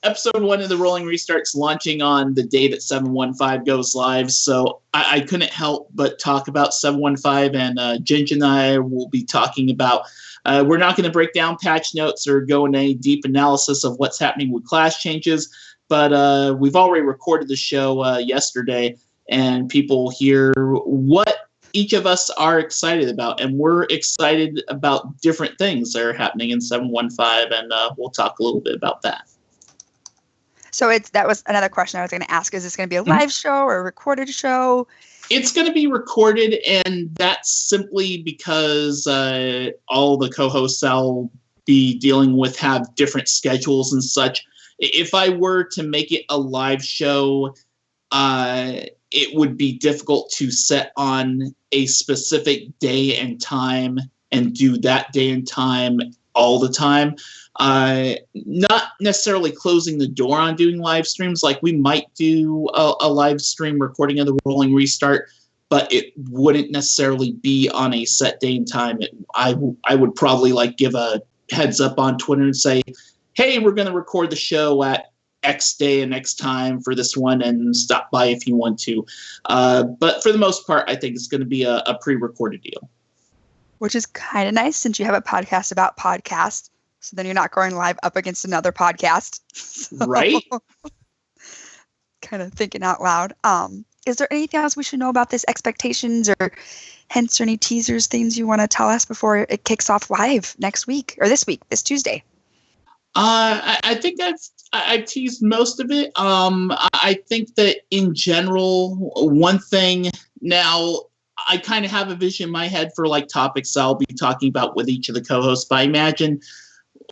episode 1 of the Rolling Restart's launching on the day that 715 goes live, so I couldn't help but talk about 715, and Ginge and I will be talking about, we're not going to break down patch notes or go into any deep analysis of what's happening with class changes, but we've already recorded the show yesterday, and people hear what each of us are excited about, and we're excited about different things that are happening in 715, and we'll talk a little bit about that. So that was another question I was going to ask. Is this going to be a live show or a recorded show? It's going to be recorded, and that's simply because all the co-hosts I'll be dealing with have different schedules and such. If I were to make it a live show, it would be difficult to set on a specific day and time and do that day and time all the time. Not necessarily closing the door on doing live streams. Like we might do a live stream recording of the Rolling Restart, but it wouldn't necessarily be on a set day and time. I would probably like give a heads up on Twitter and say, hey, we're going to record the show at X day and X time for this one, and stop by if you want to. But for the most part, I think it's going to be a pre-recorded deal. Which is kind of nice since you have a podcast about podcasts. So then you're not going live up against another podcast. So, right? Kind of thinking out loud. Is there anything else we should know about this, expectations or hints or any teasers, things you want to tell us before it kicks off live next week or this Tuesday? I think I've teased most of it. I think that in general, one thing now, I kind of have a vision in my head for like topics I'll be talking about with each of the co-hosts, but I imagine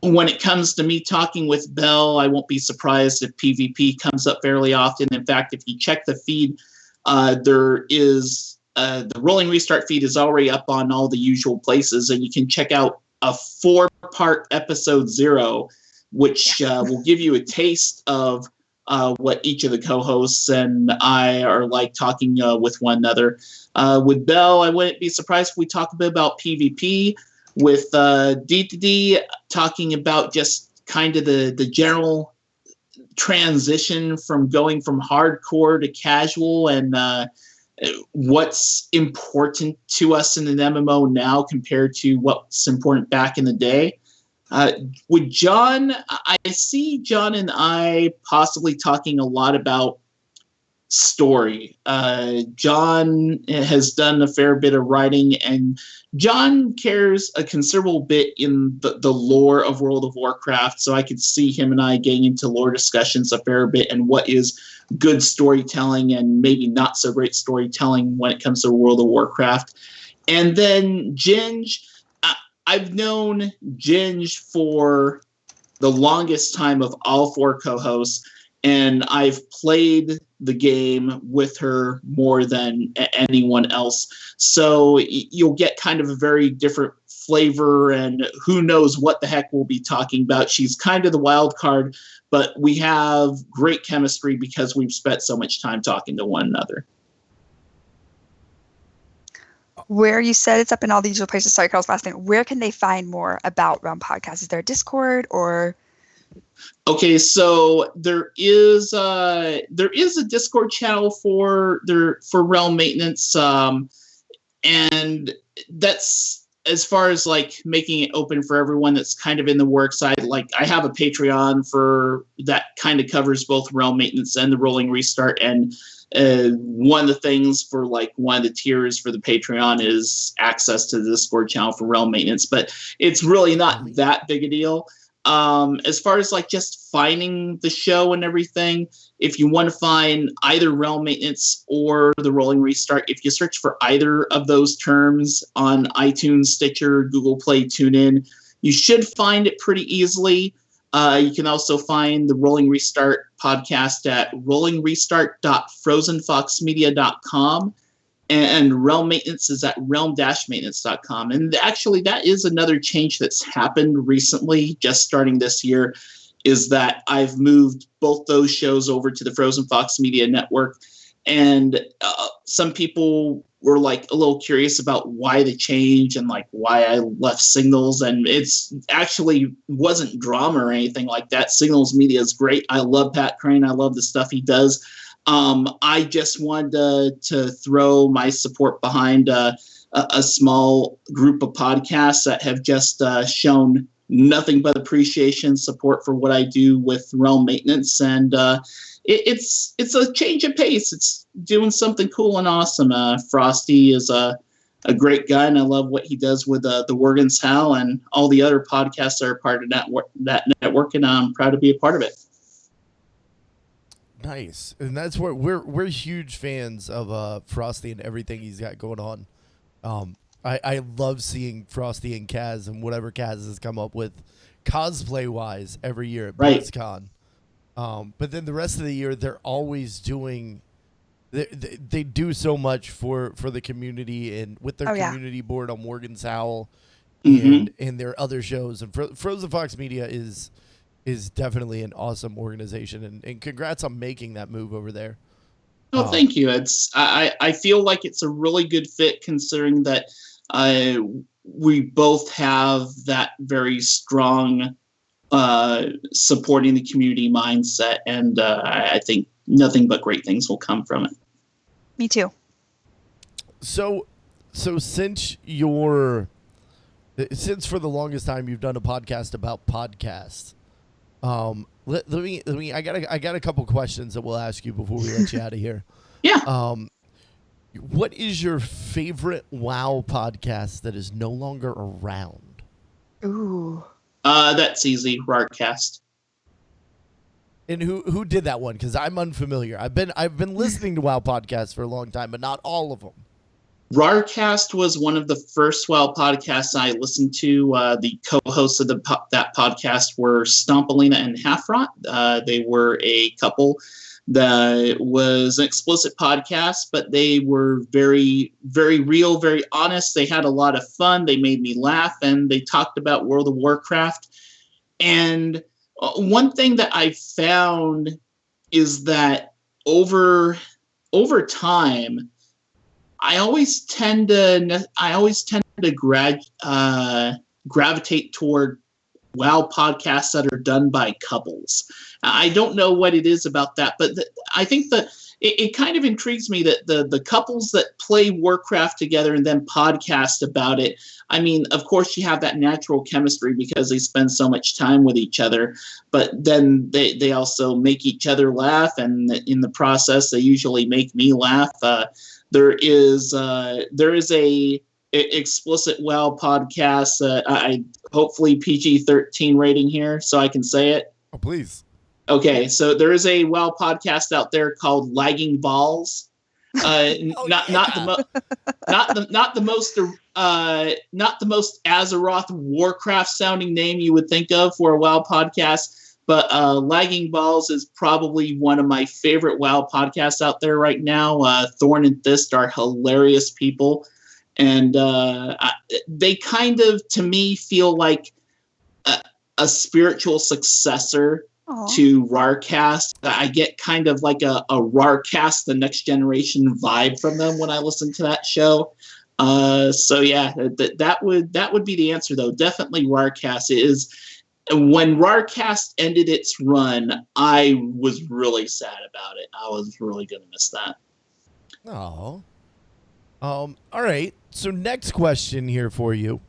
when it comes to me talking with Bell, I won't be surprised if PvP comes up fairly often. In fact, if you check the feed, there is the Rolling Restart feed is already up on all the usual places, and you can check out a 4-part episode 0, which will give you a taste of what each of the co-hosts and I are like talking with one another. With Bell, I wouldn't be surprised if we talk a bit about PvP. With D2D, talking about just kind of the general transition from going from hardcore to casual and what's important to us in an MMO now compared to what's important back in the day. With John, I see John and I possibly talking a lot about story. John has done a fair bit of writing, and John cares a considerable bit in the lore of World of Warcraft, so I could see him and I getting into lore discussions a fair bit and what is good storytelling and maybe not so great storytelling when it comes to World of Warcraft. And then Ginge, I've known Ginge for the longest time of all 4 co-hosts, and I've played the game with her more than anyone else. So you'll get kind of a very different flavor, and who knows what the heck we'll be talking about. She's kind of the wild card, but we have great chemistry because we've spent so much time talking to one another. where you said it's up in all the usual places. Sorry, Carl's last thing. Where can they find more about Realm Podcast? Is there a Discord or? Okay, so there is a Discord channel for Realm Maintenance, and that's as far as like making it open for everyone. That's kind of in the works. I have a Patreon for that, kind of covers both Realm Maintenance and the Rolling Restart, and one of the things for like one of the tiers for the Patreon is access to the Discord channel for Realm Maintenance, but it's really not that big a deal. As far as like just finding the show and everything, if you want to find either Realm Maintenance or the Rolling Restart, if you search for either of those terms on iTunes, Stitcher, Google Play, TuneIn, you should find it pretty easily. You can also find the Rolling Restart podcast at rollingrestart.frozenfoxmedia.com. And Realm Maintenance is at realm-maintenance.com. And actually, that is another change that's happened recently, just starting this year, is that I've moved both those shows over to the Frozen Fox Media Network. And some people were like a little curious about why the change and like why I left Signals. And it's actually wasn't drama or anything like that. Signals Media is great. I love Pat Crane. I love the stuff he does. I just wanted to throw my support behind a small group of podcasts that have just shown nothing but appreciation, support for what I do with Realm Maintenance, and it's a change of pace. It's doing something cool and awesome. Frosty is a great guy, and I love what he does with the Worgen's Hal and all the other podcasts that are part of that network, and I'm proud to be a part of it. Nice. And that's where we're huge fans of Frosty and everything he's got going on. I love seeing Frosty and Kaz and whatever Kaz has come up with cosplay wise every year at BlizzCon. But then the rest of the year they're always doing they do so much for the community and with their community board on Morgan's Howl and their other shows. And Frozen Fox Media is definitely an awesome organization, and congrats on making that move over there. Oh, thank you. I feel like it's a really good fit, considering that we both have that very strong supporting the community mindset, and I think nothing but great things will come from it. Me too. So since for the longest time you've done a podcast about podcasts, let me I got a couple questions that we'll ask you before we let you out of here. Yeah. What is your favorite WoW podcast that is no longer around? Ooh. That's easy. Rarcast. And who did that one? Because I'm unfamiliar. I've been listening to WoW podcasts for a long time, but not all of them. Rarcast was one of the first WoW podcasts I listened to. The co-hosts of that podcast were Stompalina and Halfrot. They were a couple. That was an explicit podcast, but they were very, very real, very honest. They had a lot of fun. They made me laugh, and they talked about World of Warcraft. And one thing that I found is that over time, I always tend to gravitate toward WoW podcasts that are done by couples. I don't know what it is about that, but I think that it kind of intrigues me that the couples that play Warcraft together and then podcast about it. I mean, of course, you have that natural chemistry because they spend so much time with each other, but then they also make each other laugh, and in the process, they usually make me laugh. There is a explicit WoW podcast. I hopefully PG-13 rating here, so I can say it. Oh, please. Okay, so there is a WoW podcast out there called Lagging Balls. Not the most Azeroth Warcraft sounding name you would think of for a WoW podcast, but Lagging Balls is probably one of my favorite WoW podcasts out there right now. Thorn and Thist are hilarious people, and they kind of, to me, feel like a spiritual successor to Rarcast. I get kind of like a Rarcast, the next generation vibe from them when I listen to that show. So yeah, that would be the answer though. Definitely Rarcast is. When Rarcast ended its run, I was really sad about it. I was really gonna miss that. Oh. All right. So next question here for you.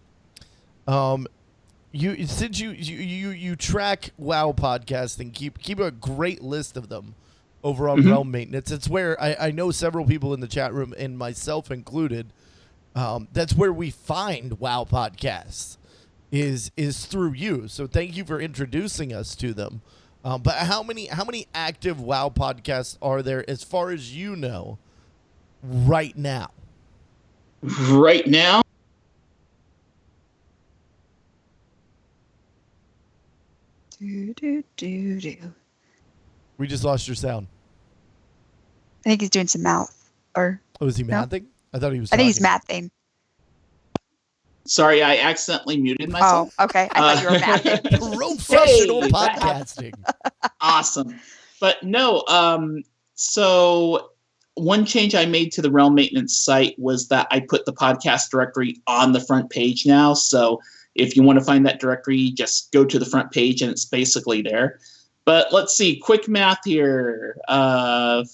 You since you track WoW podcasts and keep a great list of them over on Realm Maintenance. It's where I know several people in the chat room, and myself included. That's where we find WoW podcasts is through you. So thank you for introducing us to them. But how many active WoW podcasts are there as far as you know right now? Right now, We just lost your sound. I think he's doing some mouth. Or Oh, is he No. mathing? I thought he was. I think he's talking. mathing. sorry, I accidentally muted myself. Oh, okay. I thought you were mathing. Professional Hey, that podcasting. Awesome. But no, so one change I made to the Realm Maintenance site was that I put the podcast directory on the front page now. So if you want to find that directory, just go to the front page and it's basically there. But let's see, quick math here. 5,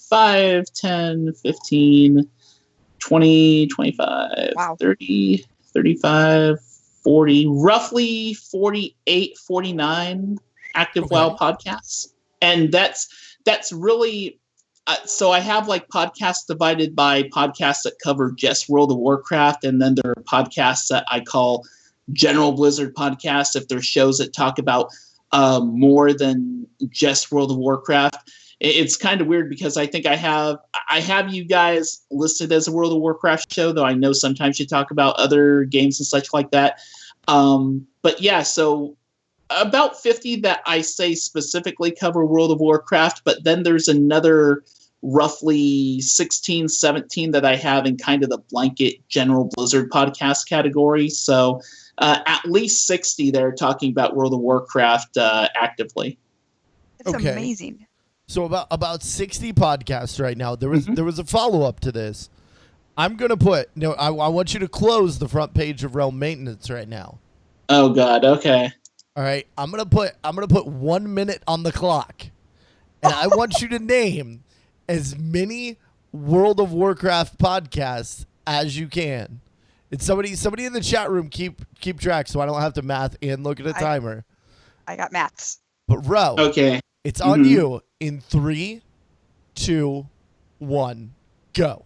10, 15, 20, 25, Wow. 30, 35, 40, roughly 48, 49 active Okay. WoW podcasts. And that's really so I have like podcasts divided by podcasts that cover just World of Warcraft, and then there are podcasts that I call general Blizzard podcasts if there's shows that talk about more than just World of Warcraft. It's kind of weird because I think I have you guys listed as a World of Warcraft show, though I know sometimes you talk about other games and such like that. But yeah, so about 50 that I say specifically cover World of Warcraft, but then there's another roughly 16, 17 that I have in kind of the blanket general Blizzard podcast category. So at least 60 that are talking about World of Warcraft actively. That's Okay. amazing. So about 60 podcasts right now. There was a follow up to this. I'm gonna put I want you to close the front page of Realm Maintenance right now. Oh God, okay. All right, I'm gonna put 1 minute on the clock, and I want you to name as many World of Warcraft podcasts as you can. It's somebody in the chat room keep track, so I don't have to math and look at a timer. I got maths. But Ro, Okay. it's on you in 3, 2, 1, go.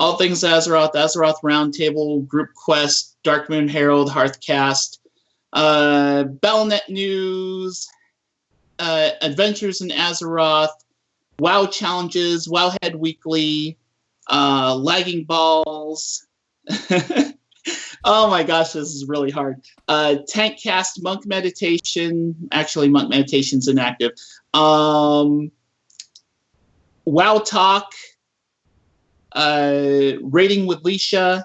All Things Azeroth, Azeroth Roundtable, Group Quest, Darkmoon Herald, Hearthcast, Battle.net News, Adventures in Azeroth, WoW Challenges, Wowhead Weekly, Lagging Balls. Oh my gosh, this is really hard. Tankcast, Monk Meditation. Actually, Monk Meditation's inactive. WoW Talk. Rating with Leisha.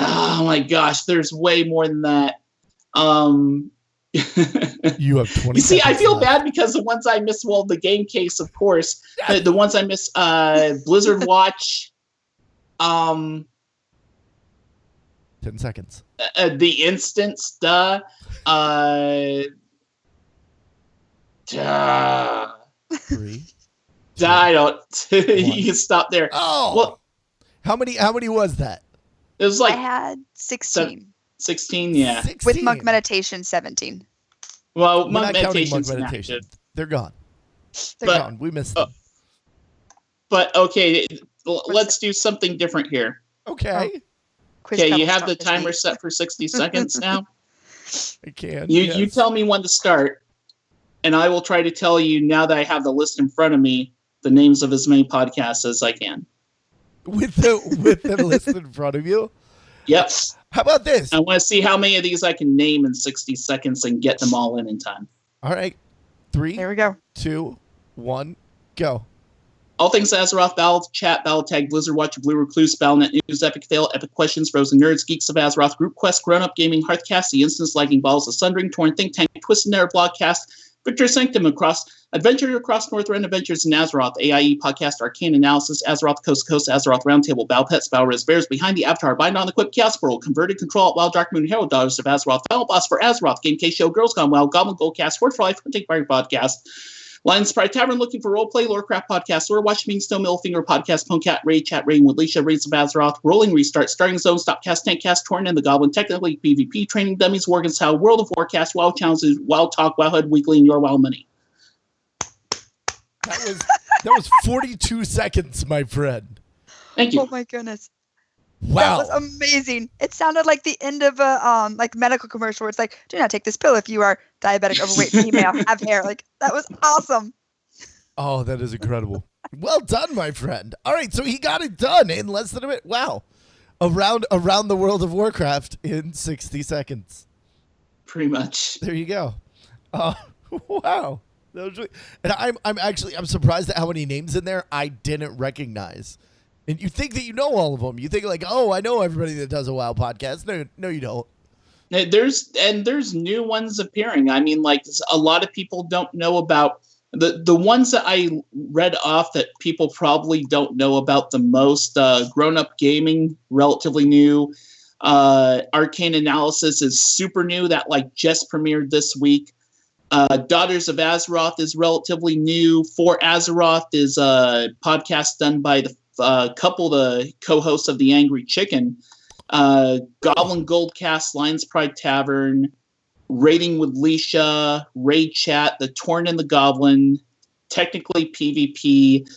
Oh my gosh, there's way more than that. You have 20. You see, I seconds feel left. bad because the ones I miss, well, the game case, of course. The ones I miss, Blizzard Watch, 10 seconds. The Instance, duh. Three. I don't. You can stop there. Oh. Well, how many was that? it was I like had 16. 16, yeah. 16. With Monk Meditation, 17. Well, We're Monk not counting Meditation's Monk inactive. Meditation. They're gone. They're But- gone. We missed them. But okay, let's do something different here. Okay. Quiz Okay, Pebble you have the Start this timer week. set for 60 seconds now. I can. You yes. tell me when to start, and I will try to tell you now that I have the list in front of me the names of as many podcasts as I can. with the list in front of you. Yep. How about this? I want to see how many of these I can name in 60 seconds and get them all in time. All right. 3, There we go. 2, 1, go. All Things Azeroth, Battle Chat, Battle Tag, Blizzard Watch, Blue Recluse, Battle.net News, Epic Fail, Epic Questions, Frozen Nerds, Geeks of Azeroth, Group Quest, Grown Up Gaming, Hearthcast, The Instance, Lagging Balls, The Sundering, Torn Think Tank, Twisted Nether, Blogcast, Victor Sanctum Adventure Across Northrend Adventures in Azeroth, AIE Podcast, Arcane Analysis, Azeroth Coast to Coast, Azeroth Roundtable, Battle Pets, Battle Res Bears, Behind the Avatar, Bind on Equipped, Chaos World, Converted Control, Wild Dark Moon, Herald Daughters of Azeroth, Final Boss for Azeroth, Game Case Show, Girls Gone Wild, Goblin Goldcast, Word for Life, Take Fire Podcast, Lions Pride Tavern, Looking for Roleplay, Lorecraft Podcast, Lore Watch Mean Stone, Middle Finger Podcast, Ponecat, Raid Chat, Rain with Leisha, Raids of Azeroth, Rolling Restart, Starting Zone, Stopcast, Tankcast, Torn and the Goblin, Technically PvP, Training Dummies, Worgen's How, World of Warcast, WoW Challenges, WoW Talk, WoWhead Weekly, and Your WoW Money. That was 42 seconds, my friend. Thank you. Oh my goodness. Wow. That was amazing. It sounded like the end of a like medical commercial where it's like, do not take this pill if you are diabetic, overweight, female, have hair. Like, that was awesome. Oh, that is incredible. Well done, my friend. All right, so he got it done in less than a minute. Wow. Around the world of Warcraft in 60 seconds. Pretty much. There you go. Wow. That was really, and I'm surprised at how many names in there I didn't recognize. And you think that you know all of them. You think like, oh, I know everybody that does a WoW podcast. No, you don't. There's new ones appearing. I mean, like, a lot of people don't know about the ones that I read off that people probably don't know about the most. Grown Up Gaming, relatively new. Arcane Analysis is super new. That like just premiered this week. Daughters of Azeroth is relatively new. For Azeroth is a podcast done by the couple of the co-hosts of The Angry Chicken. Goblin Goldcast, Lions Pride Tavern, Raiding with Leisha, Raid Chat, The Torn and the Goblin, Technically PvP.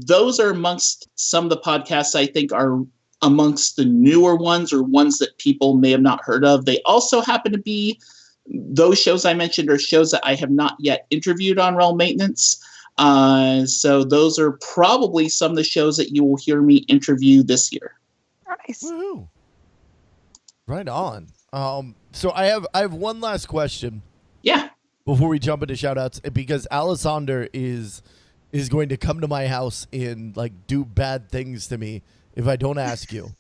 Those are amongst some of the podcasts I think are amongst the newer ones or ones that people may have not heard of. They also happen to be, those shows I mentioned are shows that I have not yet interviewed on Realm Maintenance. So those are probably some of the shows that you will hear me interview this year. Nice. Woohoo. Right on. So I have one last question. Yeah. Before we jump into shout outs, because Alessander is going to come to my house and like do bad things to me if I don't ask you.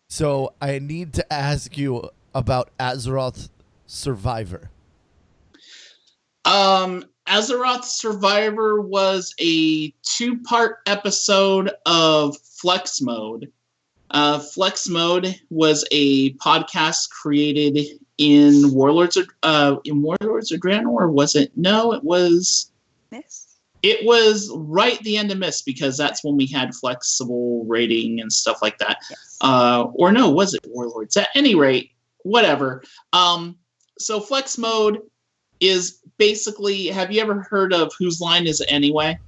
So I need to ask you about Azeroth Survivor. Azeroth Survivor was a 2-part episode of Flex Mode. Flex Mode was a podcast created in Warlords of Draenor, or was it? No, it was Mist. It was right at the end of Mist, because that's when we had flexible rating and stuff like that. Yes. Or no, was it Warlords? At any rate, whatever. So Flex Mode is basically, have you ever heard of Whose Line Is It Anyway?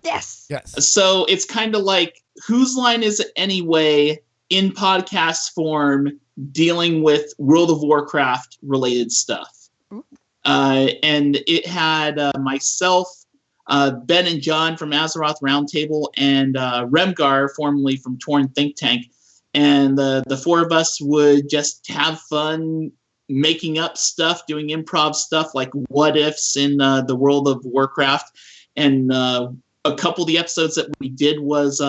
Yes. Yes. So it's kind of like Whose Line Is It Anyway in podcast form, dealing with World of Warcraft related stuff. And it had myself, Ben and John from Azeroth Roundtable, and Remgar, formerly from Torn Think Tank. And the four of us would just have fun making up stuff, doing improv stuff like what ifs in the World of Warcraft. And a couple of the episodes that we did was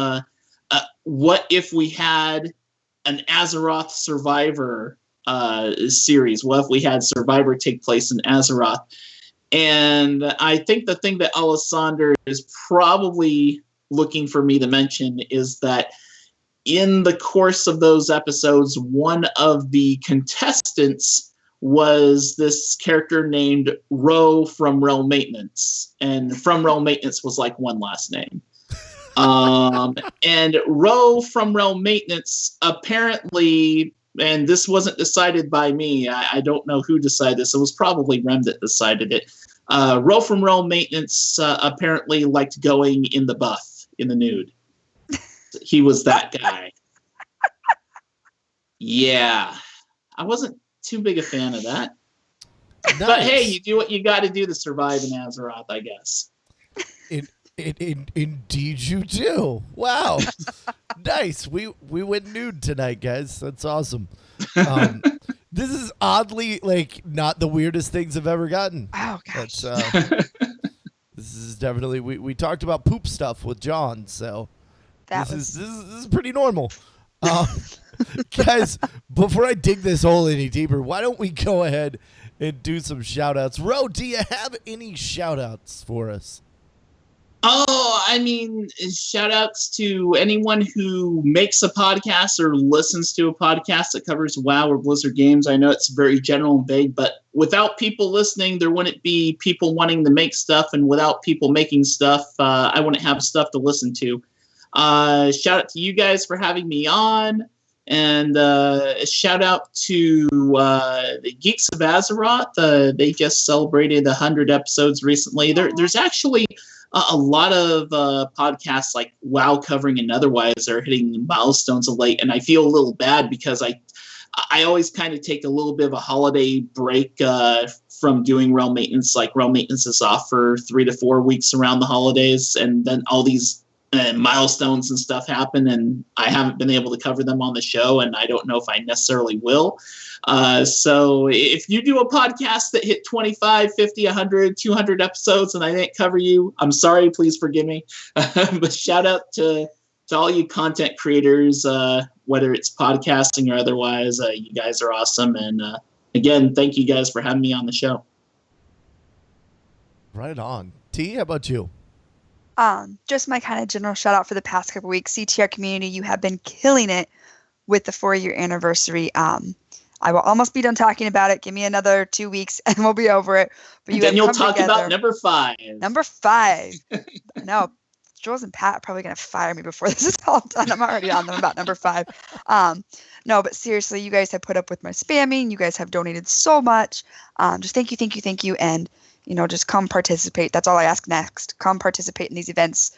what if we had an Azeroth Survivor series? What if we had Survivor take place in Azeroth? And I think the thing that Alessander is probably looking for me to mention is that in the course of those episodes, one of the contestants was this character named Ro from Realm Maintenance. And from Realm Maintenance was like one last name. And Ro from Realm Maintenance apparently, and this wasn't decided by me, I don't know who decided this, it was probably Rem that decided it. Ro from Realm Maintenance apparently liked going in the buff, in the nude. He was that guy. Yeah. I wasn't too big a fan of that. Nice. But hey, you do what you got to do to survive in Azeroth, I guess. Indeed you do. Wow. Nice. We went nude tonight, guys. That's awesome. This is oddly like not the weirdest things I've ever gotten. Oh gosh. That's this is definitely we talked about poop stuff with John, so this is pretty normal. Guys, before I dig this hole any deeper, why don't we go ahead and do some shout outs. Ro, do you have any shout outs for us? Oh, I mean, shout outs to anyone who makes a podcast or listens to a podcast that covers WoW or Blizzard games. I know it's very general and vague, but without people listening, there wouldn't be people wanting to make stuff. And without people making stuff, I wouldn't have stuff to listen to. Shout out to you guys for having me on. And a shout out to the Geeks of Azeroth. They just celebrated 100 episodes recently. There's actually a lot of podcasts like WoW covering and otherwise are hitting milestones of late, and I feel a little bad because I always kind of take a little bit of a holiday break from doing Realm Maintenance. Like Realm Maintenance is off for 3 to 4 weeks around the holidays, and then all these milestones and stuff happen, and I haven't been able to cover them on the show, and I don't know if I necessarily will. So if you do a podcast that hit 25, 50, 100, 200 episodes and I didn't cover you, I'm sorry, please forgive me. But shout out to all you content creators, whether it's podcasting or otherwise. You guys are awesome. And again, thank you guys for having me on the show. Right on. T, how about you? Just my kind of general shout out for the past couple weeks. CTR community, you have been killing it with the 4-year anniversary. I will almost be done talking about it. Give me another 2 weeks and we'll be over it. But then you'll talk about number 5. Number 5. No, Jules and Pat are probably going to fire me before this is all done. I'm already on them about number 5. No, but seriously, you guys have put up with my spamming. You guys have donated so much. Just thank you. And just come participate. That's all I ask next. Come participate in these events.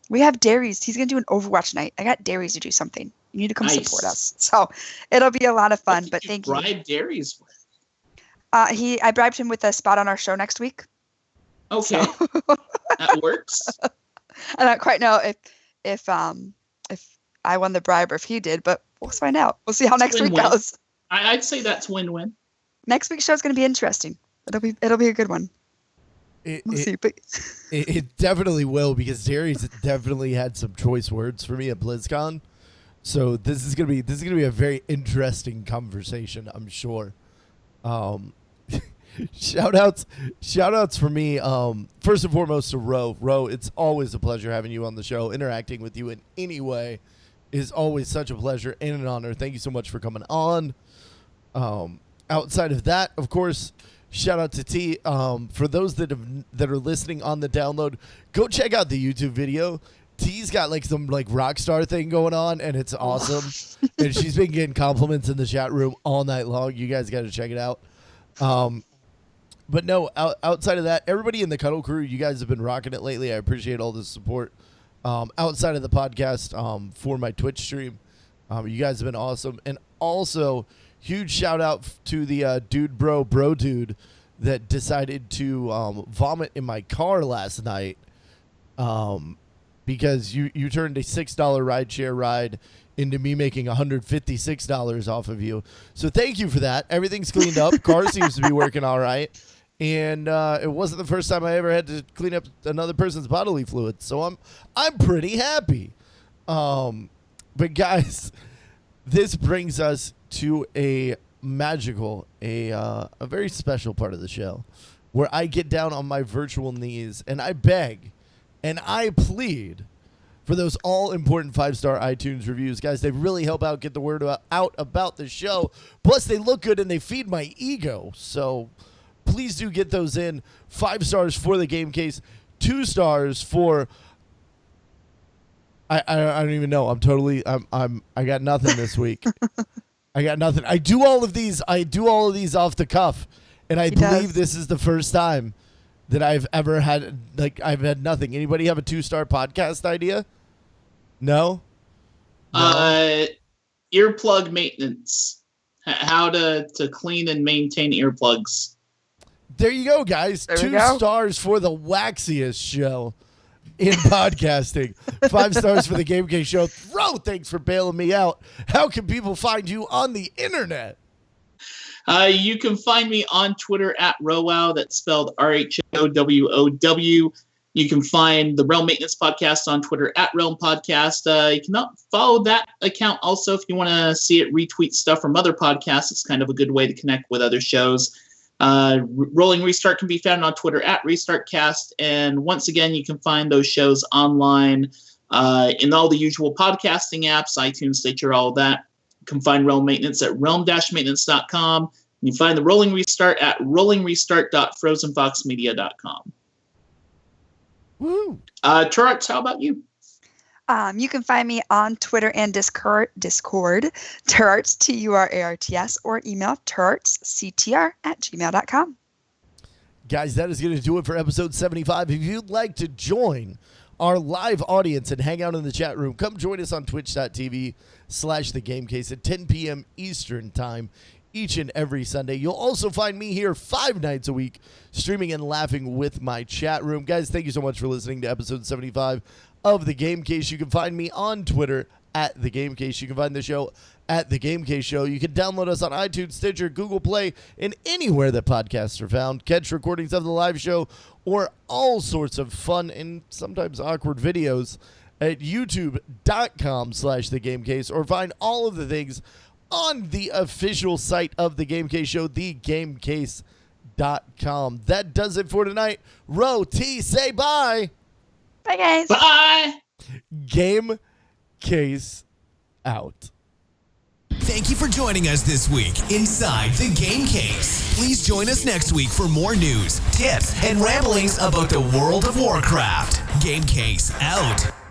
We have Darius. He's going to do an Overwatch night. I got Darius to do something. You need to come support us. So it'll be a lot of fun. But thank you. Bribe Darius with? I bribed him with a spot on our show next week. Okay, so. That works. I don't quite know if I won the bribe or if he did, but we'll find out. We'll see how next week goes. I'd say that's win-win. Next week's show is going to be interesting. It'll be a good one. We'll see. But it definitely will, because Darius definitely had some choice words for me at BlizzCon. So this is gonna be a very interesting conversation, I'm sure. Shout outs for me. First and foremost to Ro. Ro, it's always a pleasure having you on the show. Interacting with you in any way is always such a pleasure and an honor. Thank you so much for coming on. Outside of that, of course, shout out to T. For those that are listening on the download, go check out the YouTube video. T's got some rock star thing going on, and it's awesome. And she's been getting compliments in the chat room all night long. You guys got to check it out. But no, outside of that, everybody in the Cuddle crew, you guys have been rocking it lately. I appreciate all the support. Outside of the podcast, for my Twitch stream, you guys have been awesome. And also, huge shout out to the dude that decided to vomit in my car last night. Because you turned a $6 rideshare ride into me making $156 off of you. So thank you for that. Everything's cleaned up. Car seems to be working all right. And it wasn't the first time I ever had to clean up another person's bodily fluids. So I'm pretty happy. But guys, this brings us to a magical, a very special part of the show where I get down on my virtual knees and I beg and I plead for those all-important 5-star iTunes reviews. Guys, they really help out get the word out about the show. Plus, they look good and they feed my ego. So please do get those in. 5 stars for the game case. 2 stars for... I don't even know. I got nothing this week. I got nothing. I do all of these off the cuff. And I believe this is the first time that I've ever had, I've had nothing. Anybody have a 2-star podcast idea? No? Earplug maintenance. How to clean and maintain earplugs. There you go, guys. 2 stars for the waxiest show in podcasting. 5 stars for the Game Case show. Thanks for bailing me out. How can people find you on the internet? You can find me on Twitter at Rowow. That's spelled RHOWOW. You can find the Realm Maintenance Podcast on Twitter at Realm Podcast. You can follow that account also if you want to see it retweet stuff from other podcasts. It's kind of a good way to connect with other shows. Rolling Restart can be found on Twitter at RestartCast. And once again, you can find those shows online in all the usual podcasting apps, iTunes, Stitcher, all of that. You can find Realm Maintenance at realm-maintenance.com. You can find the Rolling Restart at rollingrestart.frozenfoxmedia.com. Woo! Turarts, how about you? You can find me on Twitter and Discord, Turarts, Turarts, or email turartsctr@gmail.com. Guys, that is going to do it for episode 75. If you'd like to join our live audience and hang out in the chat room, come join us on twitch.tv/thegamecase at 10 p.m. Eastern time each and every Sunday. You'll also find me here 5 nights a week streaming and laughing with my chat room. Guys, thank you so much for listening to episode 75 of The Game Case. You can find me on Twitter at The Game Case. You can find the show at The Game Case Show. You can download us on iTunes, Stitcher, Google Play, and anywhere that podcasts are found. Catch recordings of the live show or all sorts of fun and sometimes awkward videos at youtube.com/thegamecase, or find all of the things on the official site of The Game Case Show, thegamecase.com. That does it for tonight. Ro T, say bye. Bye, guys. Bye! Game Case out. Thank you for joining us this week inside The Game Case. Please join us next week for more news, tips, and ramblings about the World of Warcraft. Game Case out.